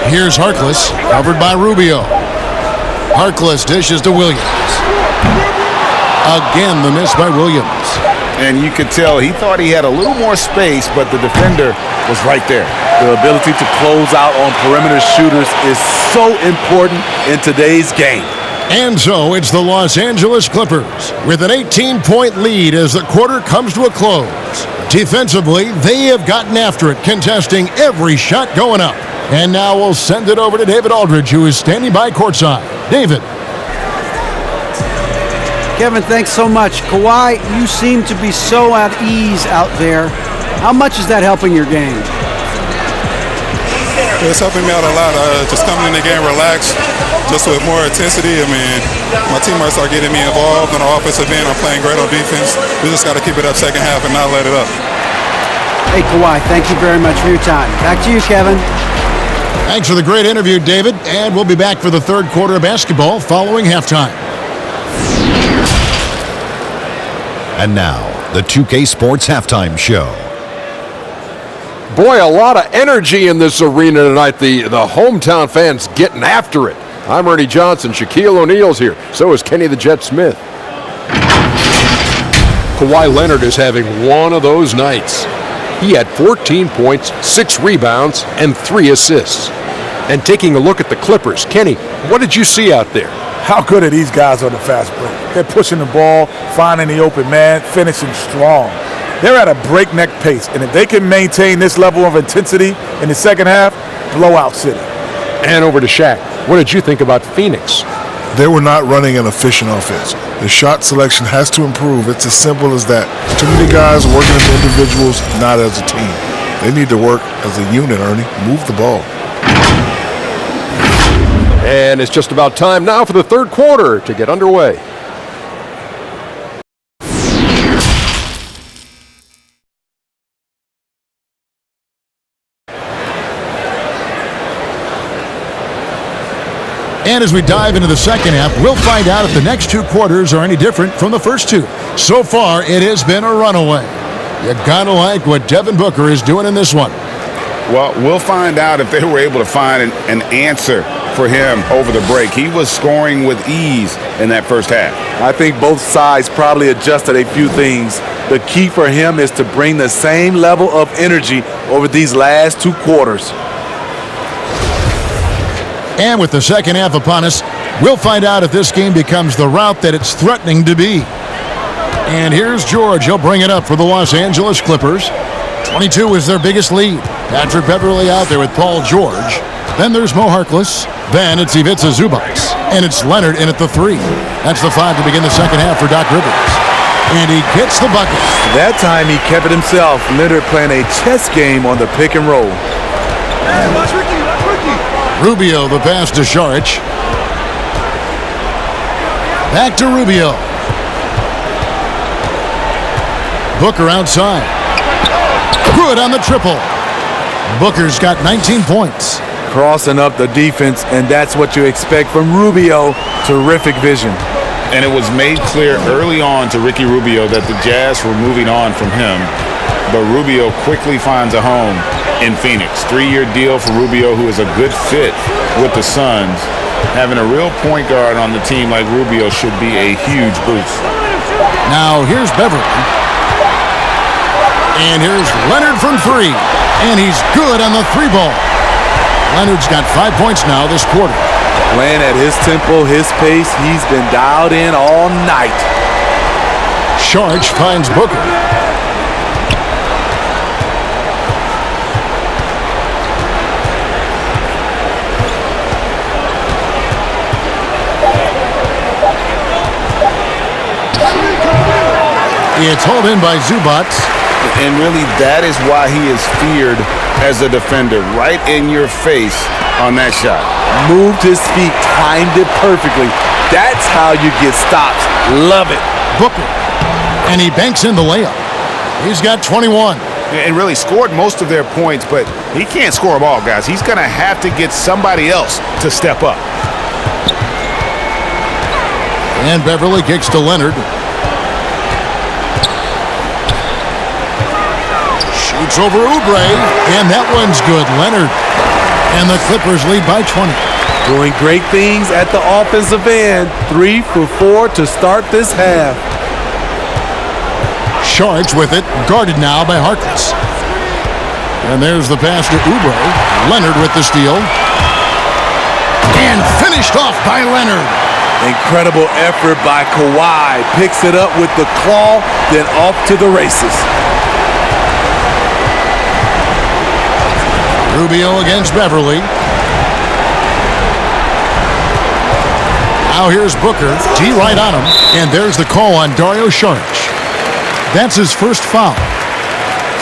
Here's Harkless, covered by Rubio. Harkless dishes to Williams. Again, the miss by Williams. And you could tell he thought he had a little more space, but the defender was right there. The ability to close out on perimeter shooters is so important in today's game. And so it's the Los Angeles Clippers with an 18-point lead as the quarter comes to a close. Defensively, they have gotten after it, contesting every shot going up. And now we'll send it over to David Aldridge, who is standing by courtside. David. Kevin, thanks so much. Kawhi, you seem to be so at ease out there. How much is that helping your game? It's helping me out a lot. Just coming in the game relaxed, just with more intensity. I mean, my teammates are getting me involved on the offensive end. I'm playing great on defense. We just got to keep it up second half and not let it up. Hey, Kawhi, thank you very much for your time. Back to you, Kevin. Thanks for the great interview, David. And we'll be back for the third quarter of basketball following halftime. And now, the 2K Sports Halftime Show. Boy, a lot of energy in this arena tonight. The hometown fans getting after it. I'm Ernie Johnson. Shaquille O'Neal's here. So is Kenny the Jet Smith. Kawhi Leonard is having one of those nights. He had 14 points, 6 rebounds, and 3 assists. And taking a look at the Clippers, Kenny, what did you see out there? How good are these guys on the fast break? They're pushing the ball, finding the open man, finishing strong. They're at a breakneck pace, and if they can maintain this level of intensity in the second half, blowout city. And over to Shaq. What did you think about Phoenix? They were not running an efficient offense. The shot selection has to improve. It's as simple as that. Too many guys working as individuals, not as a team. They need to work as a unit, Ernie. Move the ball. And it's just about time now for the third quarter to get underway. And as we dive into the second half, we'll find out if the next 2 quarters are any different from the first 2. So far, it has been a runaway. You gotta like what Devin Booker is doing in this one. Well, we'll find out if they were able to find an answer for him over the break. He was scoring with ease in that first half. I think both sides probably adjusted a few things. The key for him is to bring the same level of energy over these last 2 quarters. And with the second half upon us, we'll find out if this game becomes the route that it's threatening to be. And here's George. He'll bring it up for the Los Angeles Clippers. 22 is their biggest lead. Patrick Beverley out there with Paul George. Then there's Mo Harkless. Then it's Ivica Zubac. And it's Leonard in at the 3. That's the 5 to begin the second half for Doc Rivers. And he gets the bucket. That time he kept it himself. Leonard playing a chess game on the pick and roll. Hey, watch Ricky, watch Ricky. Rubio, the pass to Šarić. Back to Rubio. Booker outside. Good on the triple. Booker's got 19 points. Crossing up the defense, and that's what you expect from Rubio. Terrific vision. And it was made clear early on to Ricky Rubio that the Jazz were moving on from him. But Rubio quickly finds a home in Phoenix. 3-year deal for Rubio, who is a good fit with the Suns. Having a real point guard on the team like Rubio should be a huge boost. Now here's Beverley. And here's Leonard from 3. And he's good on the 3 ball. Leonard's got 5 points now this quarter. Playing at his tempo, his pace, he's been dialed in all night. Šarić finds Booker. It's hauled in by Zubac. And really, that is why he is feared as a defender. Right in your face on that shot. Moved his feet, timed it perfectly. That's how you get stops. Love it. Booker. And he banks in the layup. He's got 21. And really scored most of their points, but he can't score them all, guys. He's going to have to get somebody else to step up. And Beverley kicks to Leonard. Shoots over Oubre, and that one's good. Leonard. And the Clippers lead by 20. Doing great things at the offensive end. 3 for 4 to start this half. Šarić with it, guarded now by Harkless. And there's the pass to Oubre. Leonard with the steal. And finished off by Leonard. Incredible effort by Kawhi. Picks it up with the claw, then off to the races. Rubio against Beverley. Now here's Booker. D right on him. And there's the call on Dario Šarić. That's his first foul.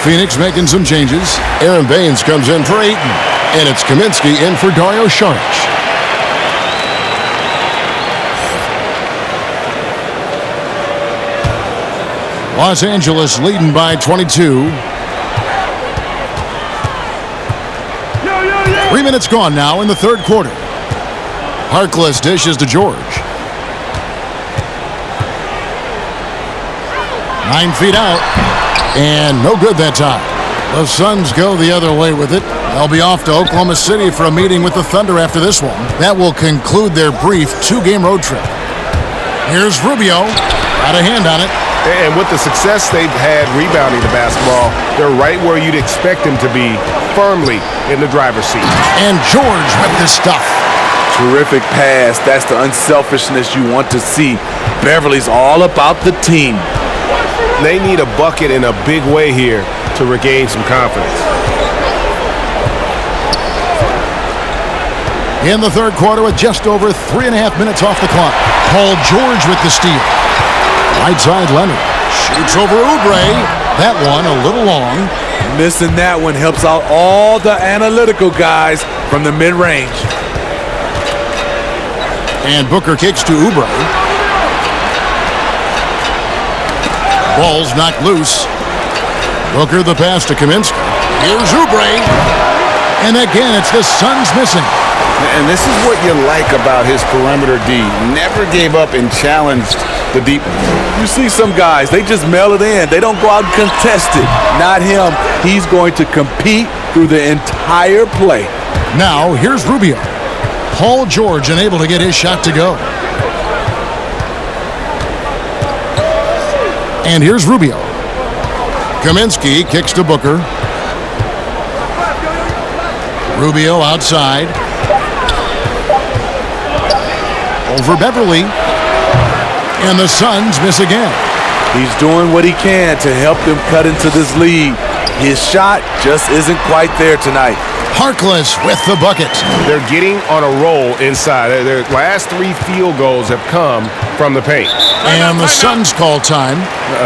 Phoenix making some changes. Aaron Baines comes in for Ayton. And it's Kaminsky in for Dario Šarić. Los Angeles leading by 22. 3 minutes gone now in the third quarter. Harkless dishes to George. 9 feet out. And no good that time. The Suns go the other way with it. They'll be off to Oklahoma City for a meeting with the Thunder after this one. That will conclude their brief 2-game road trip. Here's Rubio. Got a hand on it. And with the success they've had rebounding the basketball, they're right where you'd expect them to be, firmly in the driver's seat. And George with the stuff. Terrific pass. That's the unselfishness you want to see. Beverly's all about the team. They need a bucket in a big way here to regain some confidence. In the third quarter with just over 3.5 minutes off the clock. Paul George with the steal. Right side Leonard. Shoots over Oubre. That one a little long. Missing that one helps out all the analytical guys from the mid-range. And Booker kicks to Oubre. Ball's knocked loose. Booker the pass to Kaminsky. Here's Oubre. And again, it's the Suns missing. And this is what you like about his perimeter D. Never gave up and challenged the deep. You see some guys, they just mail it in. They don't go out and contest it. Not him. He's going to compete through the entire play. Now, here's Rubio. Paul George unable to get his shot to go. And here's Rubio. Kaminsky kicks to Booker. Rubio outside. Over Beverly. And the Suns miss again. He's doing what he can to help them cut into this lead. His shot just isn't quite there tonight. Harkless with the bucket. They're getting on a roll inside. Their last 3 field goals have come from the paint. And the Suns call time.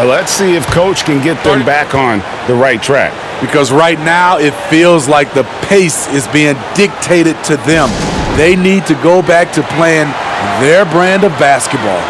Let's see if Coach can get them back on the right track. Because right now it feels like the pace is being dictated to them. They need to go back to playing their brand of basketball.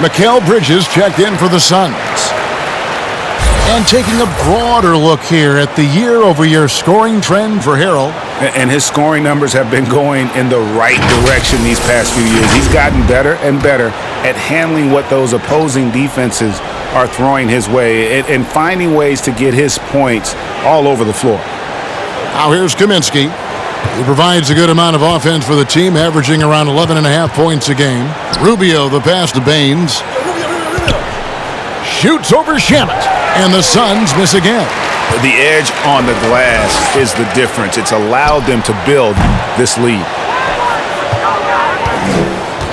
Mikal Bridges checked in for the Suns. And taking a broader look here at the year-over-year scoring trend for Harrell. And his scoring numbers have been going in the right direction these past few years. He's gotten better and better at handling what those opposing defenses are throwing his way and finding ways to get his points all over the floor. Now here's Kaminsky. He provides a good amount of offense for the team, averaging around 11.5 points a game. Rubio the pass to Baines. Shoots over Shamet. And the Suns miss again. The edge on the glass is the difference. It's allowed them to build this lead.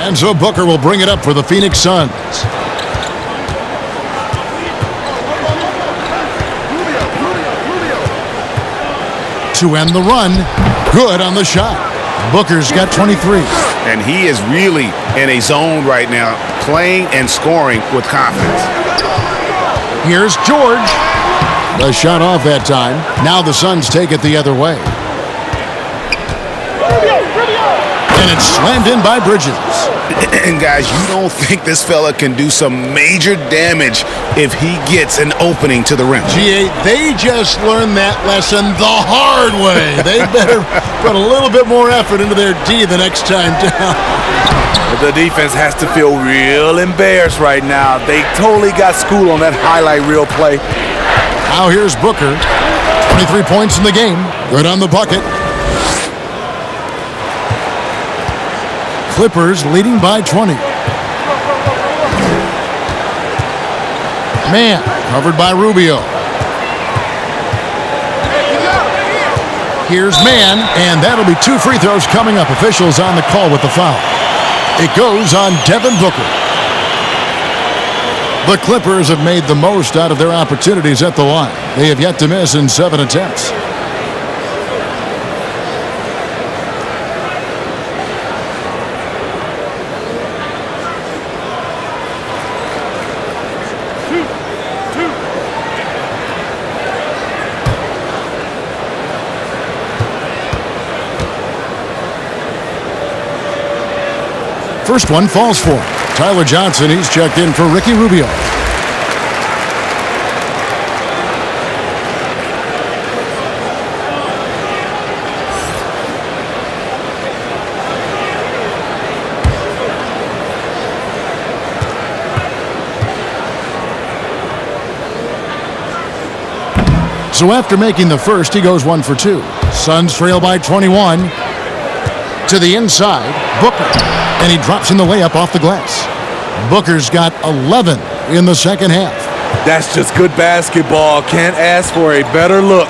And so Booker will bring it up for the Phoenix Suns. To end the run. Good on the shot. Booker's got 23. And he is really in a zone right now, playing and scoring with confidence. Here's George. The shot off that time. Now the Suns take it the other way. And it's slammed in by Bridges. And guys, you don't think this fella can do some major damage if he gets an opening to the rim. G8, they just learned that lesson the hard way. They better put a little bit more effort into their D the next time down. But the defense has to feel real embarrassed right now. They totally got schooled on that highlight reel play. Now here's Booker. 23 points in the game. Good on the bucket. Clippers leading by 20. Man, covered by Rubio. Here's Man, and that'll be 2 free throws coming up. Officials on the call with the foul. It goes on Devin Booker. The Clippers have made the most out of their opportunities at the line. They have yet to miss in 7 attempts. First one falls for him. Tyler Johnson, he's checked in for Ricky Rubio. So after making the first, he goes 1 for 2. Suns trail by 21. To the inside, Booker. And he drops in the layup off the glass. Booker's got 11 in the second half. That's just good basketball. Can't ask for a better look.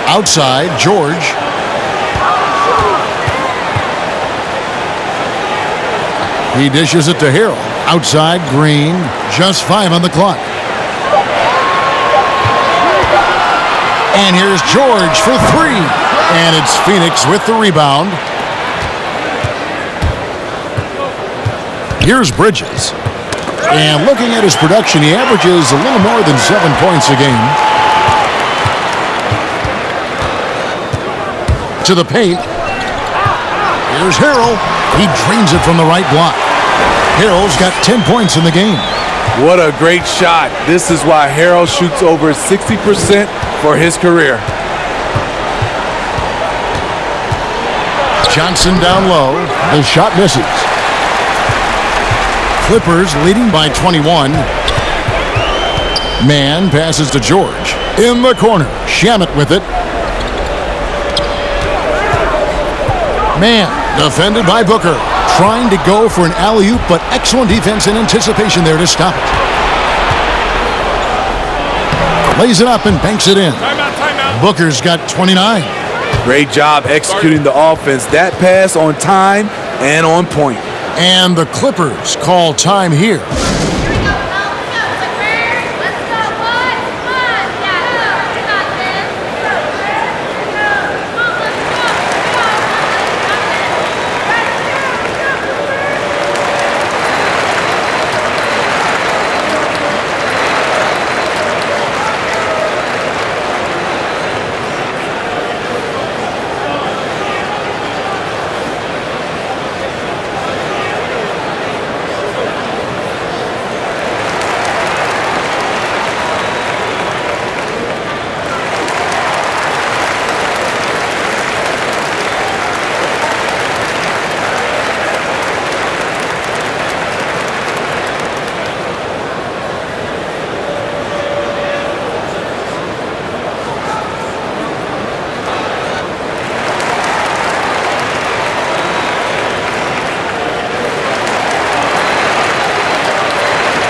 Outside, George. He dishes it to Harrell. Outside, Green. Just 5 on the clock. And here's George for 3. And it's Phoenix with the rebound. Here's Bridges. And looking at his production, he averages a little more than 7 points a game. To the paint. Here's Harrell. He drains it from the right block. Harrell's got 10 points in the game. What a great shot. This is why Harrell shoots over 60% for his career. Johnson down low. The shot misses. Clippers leading by 21. Mann passes to George. In the corner. Shamet with it. Mann defended by Booker. Trying to go for an alley-oop, but excellent defense and anticipation there to stop it. Lays it up and banks it in. Timeout. Booker's got 29. Great job executing the offense. That pass on time and on point. And the Clippers call time here.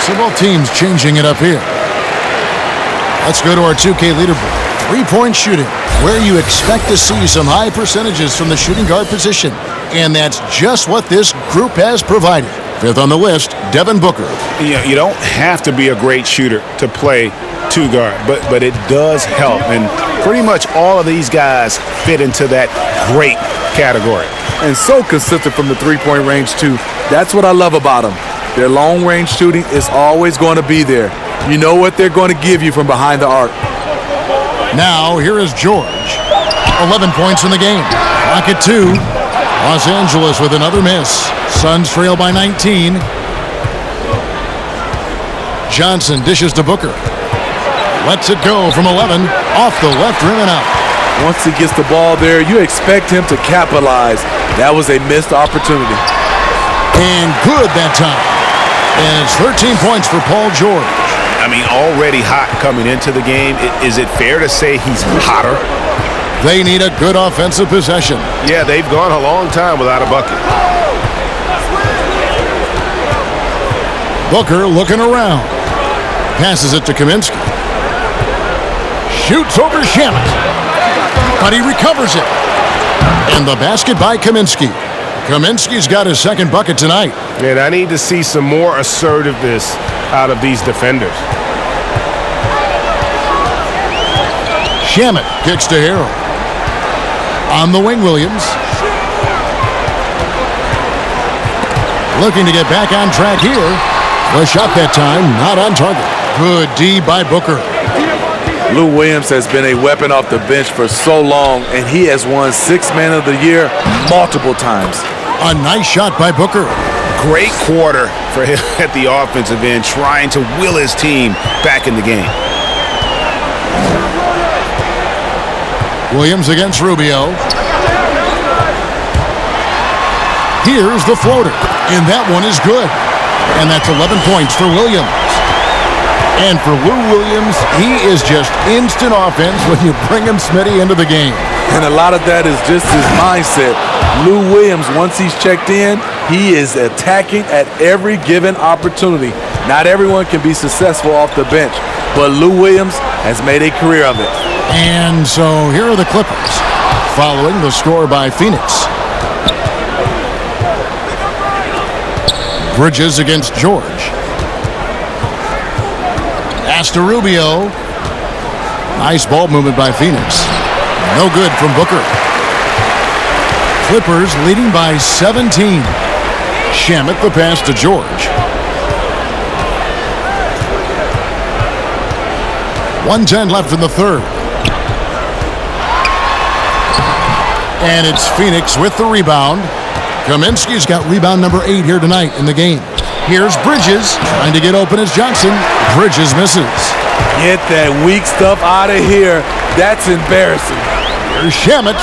So both teams changing it up here. Let's go to our 2K leaderboard. 3-point shooting, where you expect to see some high percentages from the shooting guard position. And that's just what this group has provided. 5th on the list, Devin Booker. You don't have to be a great shooter to play 2 guard, but it does help. And pretty much all of these guys fit into that great category. And so consistent from the 3-point range, too. That's what I love about them. Their long-range shooting is always going to be there. You know what they're going to give you from behind the arc. Now, here is George. 11 points in the game. Clock at 2. Los Angeles with another miss. Suns trail by 19. Johnson dishes to Booker. Lets it go from 11. Off the left rim and out. Once he gets the ball there, you expect him to capitalize. That was a missed opportunity. And good that time. And it's 13 points for Paul George. I mean, already hot coming into the game. Is it fair to say he's hotter? They need a good offensive possession. Yeah, they've gone a long time without a bucket. Booker looking around. Passes it to Kaminsky. Shoots over Shamet. But he recovers it. And the basket by Kaminsky. Kaminsky's got his second bucket tonight. And I need to see some more assertiveness out of these defenders. Shamet kicks to Harrell. On the wing, Williams. Looking to get back on track here. The shot that time, not on target. Good D by Booker. Lou Williams has been a weapon off the bench for so long, and he has won Sixth Man of the Year multiple times. A nice shot by Booker. Great quarter for him at the offensive end, trying to will his team back in the game. Williams against Rubio. Here's the floater, and that one is good. And that's 11 points for Williams. And for Lou Williams, he is just instant offense when you bring him Smitty into the game. And a lot of that is just his mindset. Lou Williams, once he's checked in, he is attacking at every given opportunity. Not everyone can be successful off the bench, but Lou Williams has made a career of it. And so here are the Clippers, following the score by Phoenix. Bridges against George. Pass to Rubio. Nice ball movement by Phoenix. No good from Booker. Clippers leading by 17. Shamet the pass to George. 1:10 left in the third. And it's Phoenix with the rebound. Kaminsky's got rebound number 8 here tonight in the game. Here's Bridges trying to get open as Johnson. Bridges misses. Get that weak stuff out of here. That's embarrassing. Here's Shamet.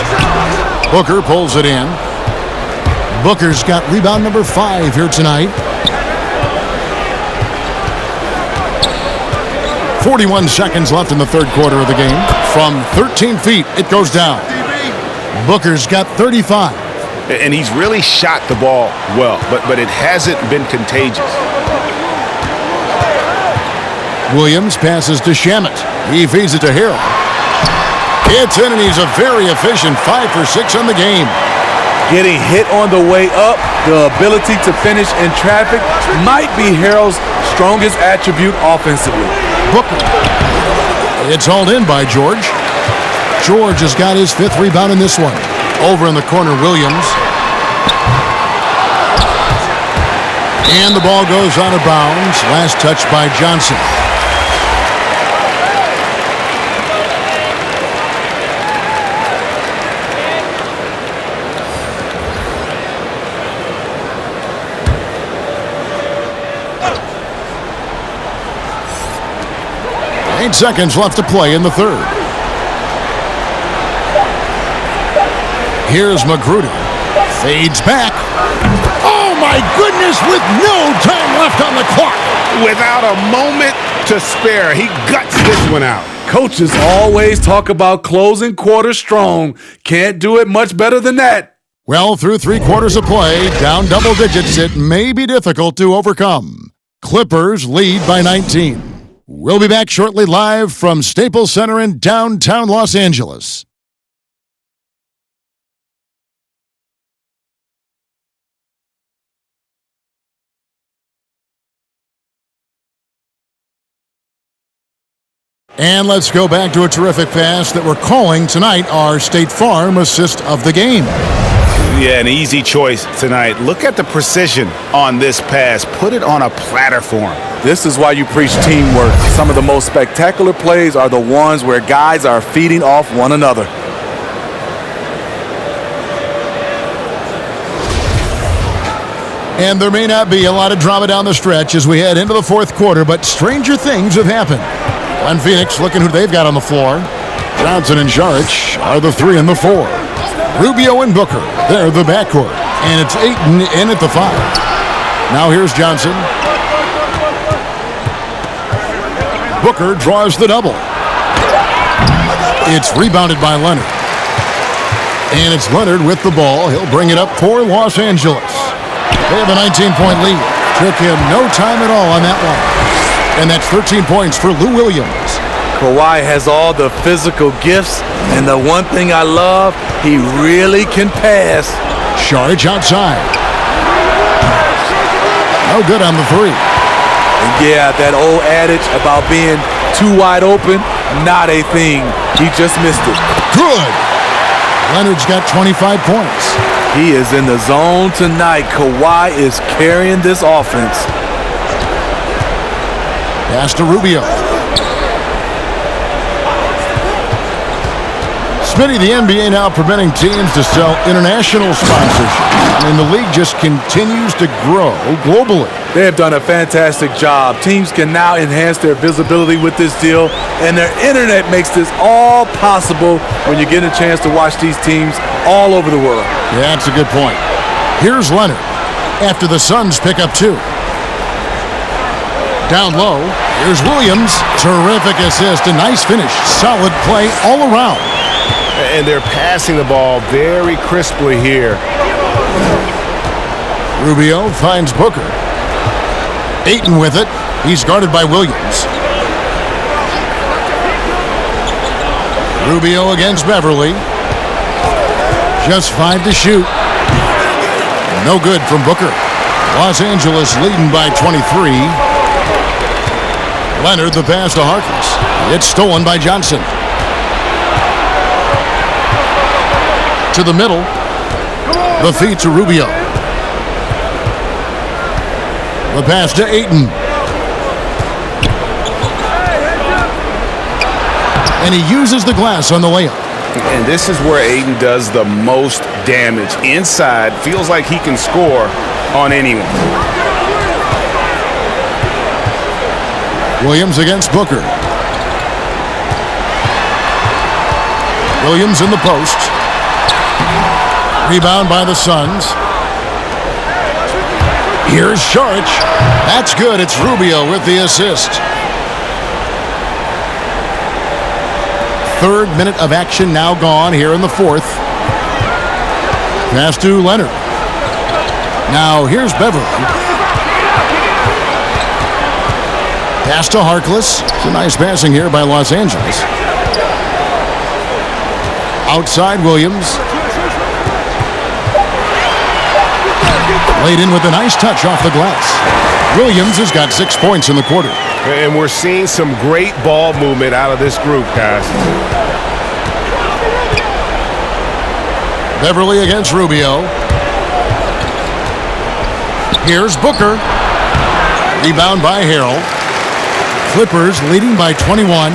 Booker pulls it in. Booker's got rebound number 5 here tonight. 41 seconds left in the third quarter of the game. From 13 feet, it goes down. Booker's got 35. And he's really shot the ball well, but it hasn't been contagious. Williams passes to Shamet. He feeds it to Harrell. It's in, and he's a very efficient 5 for 6 on the game. Getting hit on the way up, the ability to finish in traffic might be Harrell's strongest attribute offensively. Booker. It's hauled in by George. George has got his 5th rebound in this one. Over in the corner, Williams. And the ball goes out of bounds. Last touch by Johnson. Eight seconds left to play in the third. Here's Magruder. Fades back. Oh, my goodness, with no time left on the clock. Without a moment to spare, he guts this one out. Coaches always talk about closing quarters strong. Can't do it much better than that. Well, through 3 quarters of play, down double digits, it may be difficult to overcome. Clippers lead by 19. We'll be back shortly live from Staples Center in downtown Los Angeles. And let's go back to a terrific pass that we're calling tonight our State Farm assist of the game. Yeah, an easy choice tonight. Look at the precision on this pass. Put it on a platter for him. This is why you preach teamwork. Some of the most spectacular plays are the ones where guys are feeding off one another. And there may not be a lot of drama down the stretch as we head into the fourth quarter, but stranger things have happened. And Phoenix looking who they've got on the floor. Johnson and Saric are the 3 and the 4. Rubio and Booker, they're the backcourt. And it's Ayton in at the 5. Now here's Johnson. Booker draws the double. It's rebounded by Leonard. And it's Leonard with the ball. He'll bring it up for Los Angeles. They have a 19-point lead. Took him no time at all on that one. And that's 13 points for Lou Williams. Kawhi has all the physical gifts, and the one thing I love, he really can pass. Saric outside. No good on the three. And yeah, that old adage about being too wide open, not a thing. He just missed it. Good. Leonard's got 25 points. He is in the zone tonight. Kawhi is carrying this offense. Pass to Rubio. Smitty, the NBA now permitting teams to sell international sponsorship. I mean, the league just continues to grow globally. They have done a fantastic job. Teams can now enhance their visibility with this deal, and their internet makes this all possible when you get a chance to watch these teams all over the world. Yeah, that's a good point. Here's Leonard after the Suns pick up 2. Down low, here's Williams. Terrific assist, a nice finish. Solid play all around. And they're passing the ball very crisply here. Rubio finds Booker. Ayton with it. He's guarded by Williams. Rubio against Beverly. Just 5 to shoot. No good from Booker. Los Angeles leading by 23. Leonard the pass to Harkless. It's stolen by Johnson. To the middle. The feed to Rubio. The pass to Ayton. And he uses the glass on the layup. And this is where Ayton does the most damage. Inside, feels like he can score on anyone. Williams against Booker. Williams in the post. Rebound by the Suns. Here's Saric. That's good. It's Rubio with the assist. 3rd minute of action now gone here in the 4th. Pass to Leonard. Now here's Beverly. Pass to Harkless. It's a nice passing here by Los Angeles. Outside Williams. Laid in with a nice touch off the glass. Williams has got 6 points in the quarter. And we're seeing some great ball movement out of this group, guys. Beverly against Rubio. Here's Booker. Rebound by Harrell. Clippers leading by 21.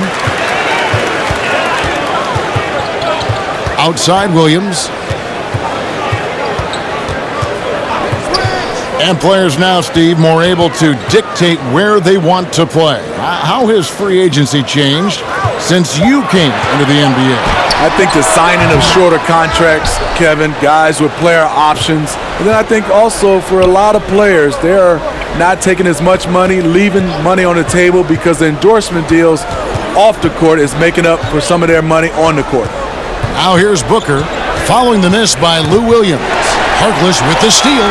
Outside Williams. And players now, Steve, more able to dictate where they want to play. How has free agency changed since you came into the NBA? I think the signing of shorter contracts, Kevin, guys with player options. And then I think also for a lot of players, they're not taking as much money, leaving money on the table because the endorsement deals off the court is making up for some of their money on the court. Now here's Booker following the miss by Lou Williams. Harkless with the steal.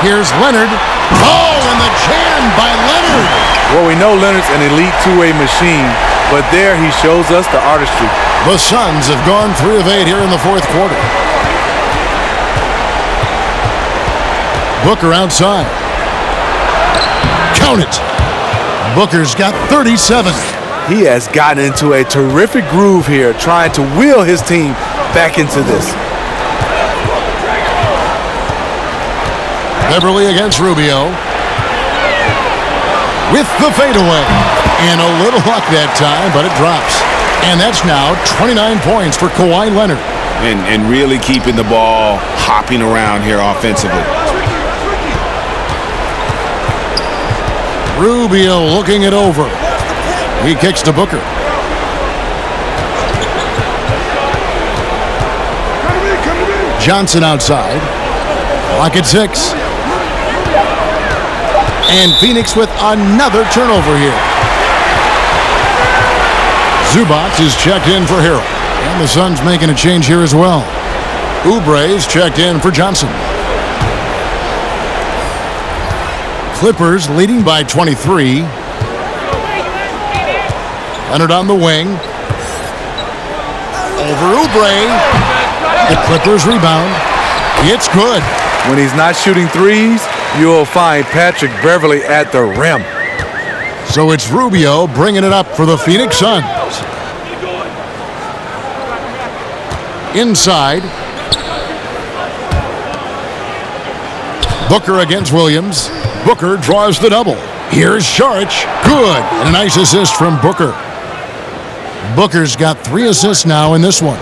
Here's Leonard. Oh, and the jam by Leonard. Well, we know Leonard's an elite two-way machine, but there he shows us the artistry. The Suns have gone 3 of 8 here in the 4th quarter. Booker outside. Count it. Booker's got 37. He has gotten into a terrific groove here, trying to wheel his team back into this. Beverly against Rubio. With the fadeaway. And a little luck that time, but it drops. And that's now 29 points for Kawhi Leonard. And really keeping the ball hopping around here offensively. Rubio looking it over. He kicks to Booker. Johnson outside. Clock at 6. And Phoenix with another turnover here. Zubac is checked in for Harrell. And the Suns making a change here as well. Oubre is checked in for Johnson. Clippers leading by 23. Leonard on the wing. Over Oubre. The Clippers rebound. It's good. When he's not shooting threes, you'll find Patrick Beverley at the rim. So it's Rubio bringing it up for the Phoenix Suns. Inside. Booker against Williams. Booker draws the double. Here's Saric. Good. And a nice assist from Booker. Booker's got 3 assists now in this one.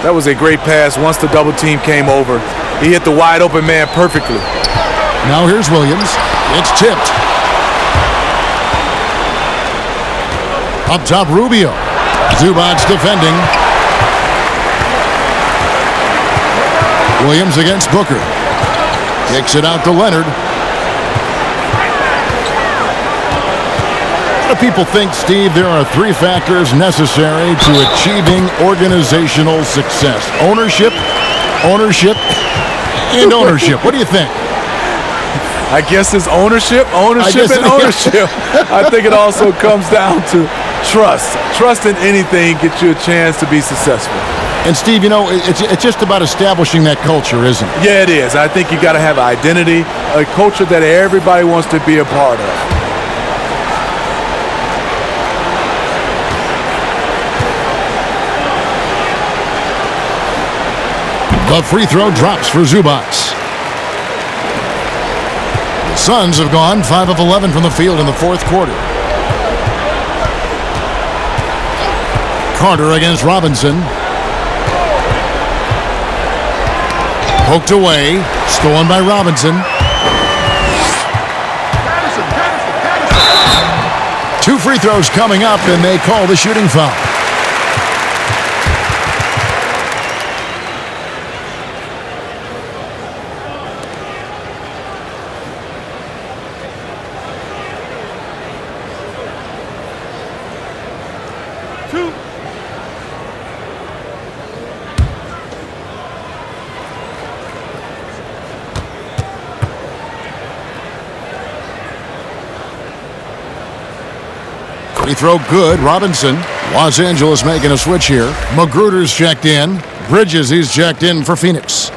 That was a great pass once the double team came over. He hit the wide open man perfectly. Now here's Williams. It's tipped. Up top, Rubio. Zubac defending. Williams against Booker. Kicks it out to Leonard. A lot of people think, Steve, there are 3 factors necessary to achieving organizational success. Ownership, ownership, and ownership. What do you think? I guess it's ownership, and ownership. I think it also comes down to trust. Trust in anything gets you a chance to be successful. And Steve, you know, it's just about establishing that culture, isn't it? Yeah, it is. I think you got to have an identity, a culture that everybody wants to be a part of. The free throw drops for Zubac. The Suns have gone 5 of 11 from the field in the 4th quarter. Carter against Robinson. Poked away. Stolen by Robinson. 2 free throws coming up, and they call the shooting foul. Free throw good. Robinson. Los Angeles making a switch here. Magruder's checked in. Bridges, he's checked in for Phoenix.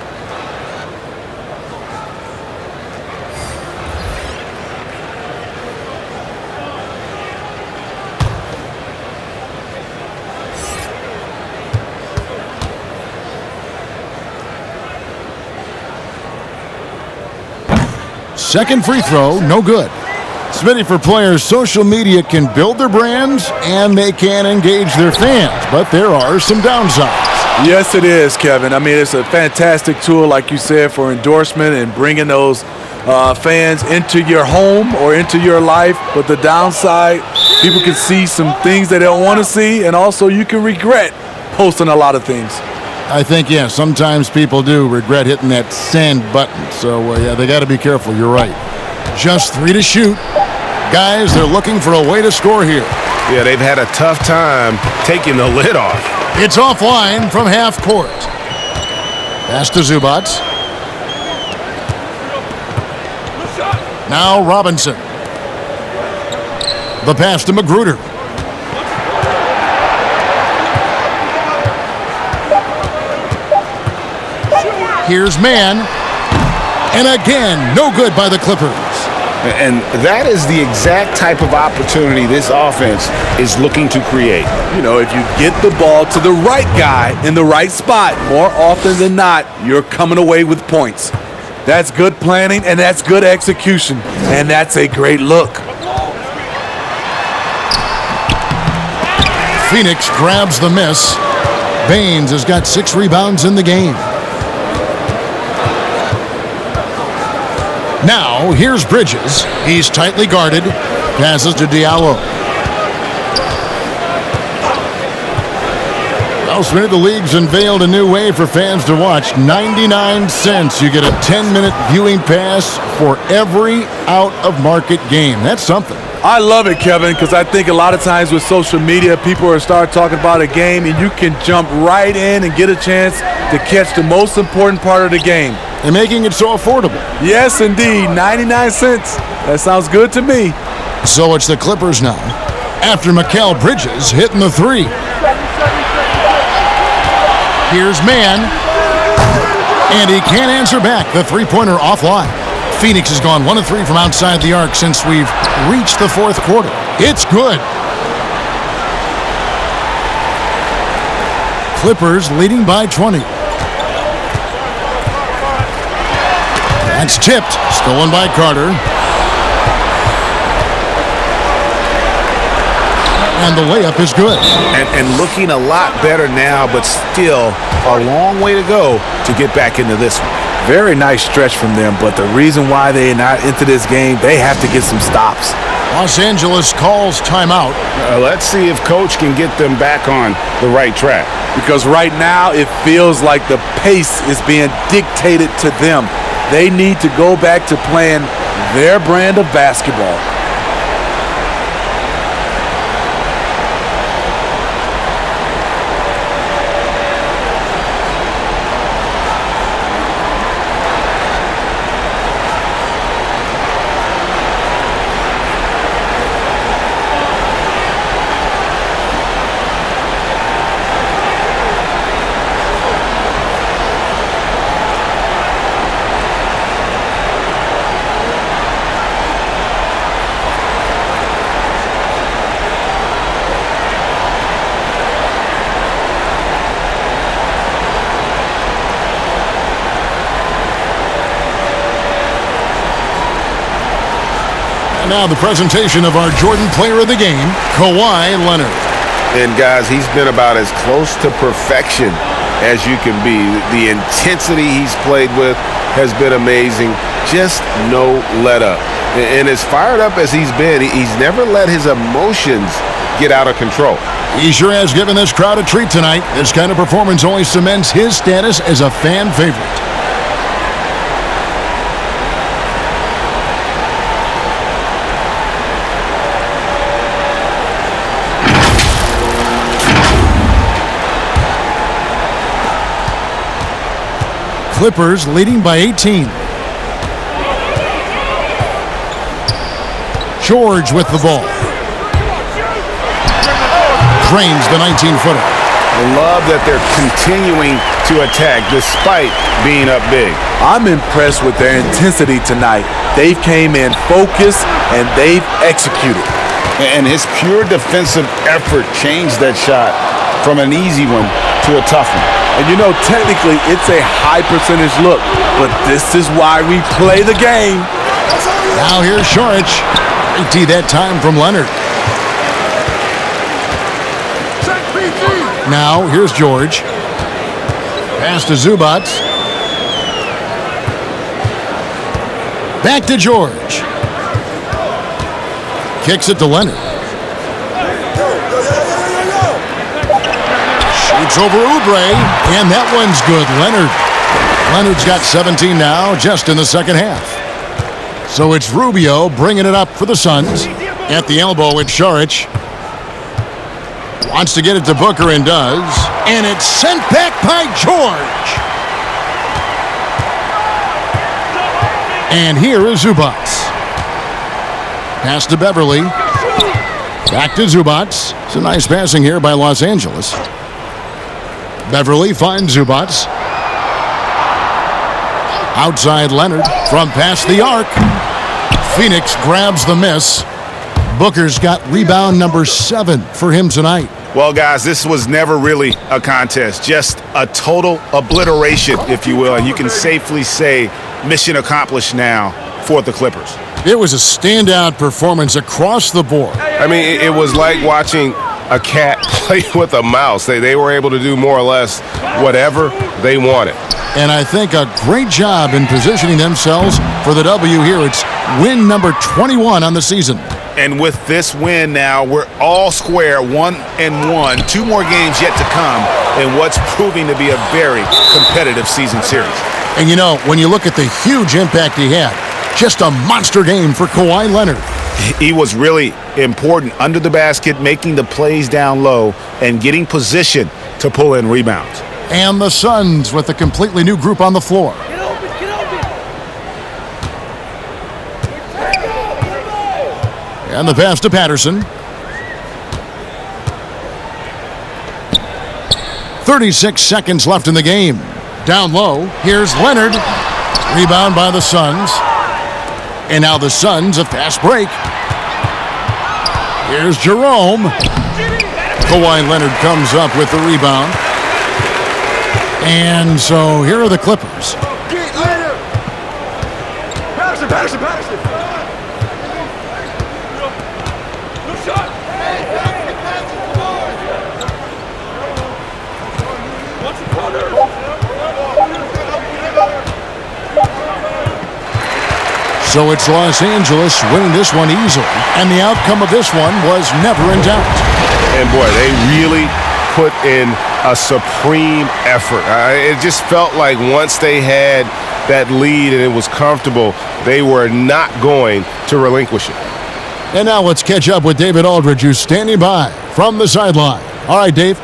Second free throw, no good. Smitty, for players, social media can build their brands and they can engage their fans, but there are some downsides. Yes, it is, Kevin. I mean, it's a fantastic tool, like you said, for endorsement and bringing those fans into your home or into your life. But the downside, people can see some things they don't want to see, and also you can regret posting a lot of things. I think, yeah, sometimes people do regret hitting that send button. So, yeah, they got to be careful. You're right. Just 3 to shoot. Guys, they're looking for a way to score here. Yeah, they've had a tough time taking the lid off. It's offline from half court. Pass to Zubac. Now Robinson. The pass to Magruder. Here's Mann. And again, no good by the Clippers. And that is the exact type of opportunity this offense is looking to create. You know, if you get the ball to the right guy in the right spot, more often than not, you're coming away with points. That's good planning, and that's good execution, and that's a great look. Phoenix grabs the miss. Baines has got 6 rebounds in the game. Now, here's Bridges. He's tightly guarded. Passes to Diallo. Well, Smith, the league's unveiled a new way for fans to watch. 99 cents. You get a 10-minute viewing pass for every out-of-market game. That's something. I love it, Kevin, because I think a lot of times with social media, people are start talking about a game, and you can jump right in and get a chance to catch the most important part of the game. And making it so affordable. Yes, indeed. 99 cents. That sounds good to me. So it's the Clippers now. After Mikal Bridges hitting the 3. Here's Mann. And he can't answer back. The three-pointer offline. Phoenix has gone 1 of 3 from outside the arc since we've reached the fourth quarter. It's good. Clippers leading by 20. That's tipped. Stolen by Carter. And the layup is good. And looking a lot better now, but still a long way to go to get back into this one. Very nice stretch from them, but the reason why they're not into this game, they have to get some stops. Los Angeles calls timeout. Let's see if Coach can get them back on the right track. Because right now it feels like the pace is being dictated to them. They need to go back to playing their brand of basketball. Now the presentation of our Jordan Player of the Game, Kawhi Leonard. And guys, he's been about as close to perfection as you can be. The intensity he's played with has been amazing. Just no let up. And as fired up as he's been, he's never let his emotions get out of control. He sure has given this crowd a treat tonight. This kind of performance only cements his status as a fan favorite. Clippers leading by 18. George with the ball. Drains the 19-footer. I love that they're continuing to attack despite being up big. I'm impressed with their intensity tonight. They've came in focused and they've executed. And his pure defensive effort changed that shot from an easy one to a tough one. And you know, technically, it's a high percentage look, but this is why we play the game. Now here's Saric. Great that time from Leonard. Now here's George. Pass to Zubac. Back to George. Kicks it to Leonard. Shoots over Oubre, and that one's good. Leonard's got 17 now, just in the second half. So it's Rubio bringing it up for the Suns. At the elbow, it's Saric. Wants to get it to Booker and does. And it's sent back by George. And here is Zubac. Pass to Beverly. Back to Zubac. It's a nice passing here by Los Angeles. Beverly finds Zubac. Outside Leonard from past the arc. Phoenix grabs the miss. Booker's got rebound number 7 for him tonight. Well, guys, this was never really a contest, just a total obliteration, if you will, and you can safely say mission accomplished now for the Clippers. It was a standout performance across the board. I mean, it was like watching a cat play with a mouse. They were able to do more or less whatever they wanted. And I think a great job in positioning themselves for the W here. It's win number 21 on the season. And with this win now, we're all square, 1-1. 2 more games yet to come in what's proving to be a very competitive season series. And you know, when you look at the huge impact he had, just a monster game for Kawhi Leonard. He was really important under the basket, making the plays down low and getting position to pull in rebounds. And the Suns with a completely new group on the floor. And the pass to Patterson. 36 seconds left in the game. Down low, here's Leonard. Rebound by the Suns. And now the Suns a fast break. Here's Jerome. Kawhi Leonard comes up with the rebound. And so here are the Clippers. So it's Los Angeles winning this one easily. And the outcome of this one was never in doubt. And boy, they really put in a supreme effort. It just felt like once they had that lead and it was comfortable, they were not going to relinquish it. And now let's catch up with David Aldridge, who's standing by from the sideline. All right, Dave.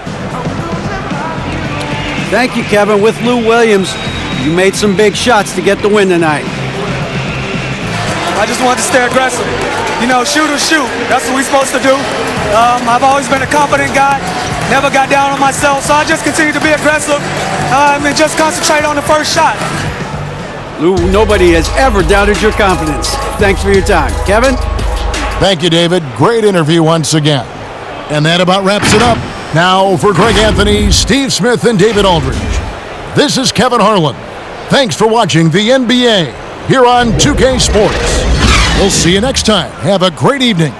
Thank you, Kevin. With Lou Williams, you made some big shots to get the win tonight. I just wanted to stay aggressive. You know, shoot or shoot. That's what we're supposed to do. I've always been a confident guy. Never got down on myself. So I just continue to be aggressive and just concentrate on the first shot. Lou, nobody has ever doubted your confidence. Thanks for your time. Kevin? Thank you, David. Great interview once again. And that about wraps it up. Now for Greg Anthony, Steve Smith, and David Aldridge. This is Kevin Harlan. Thanks for watching the NBA here on 2K Sports. We'll see you next time. Have a great evening.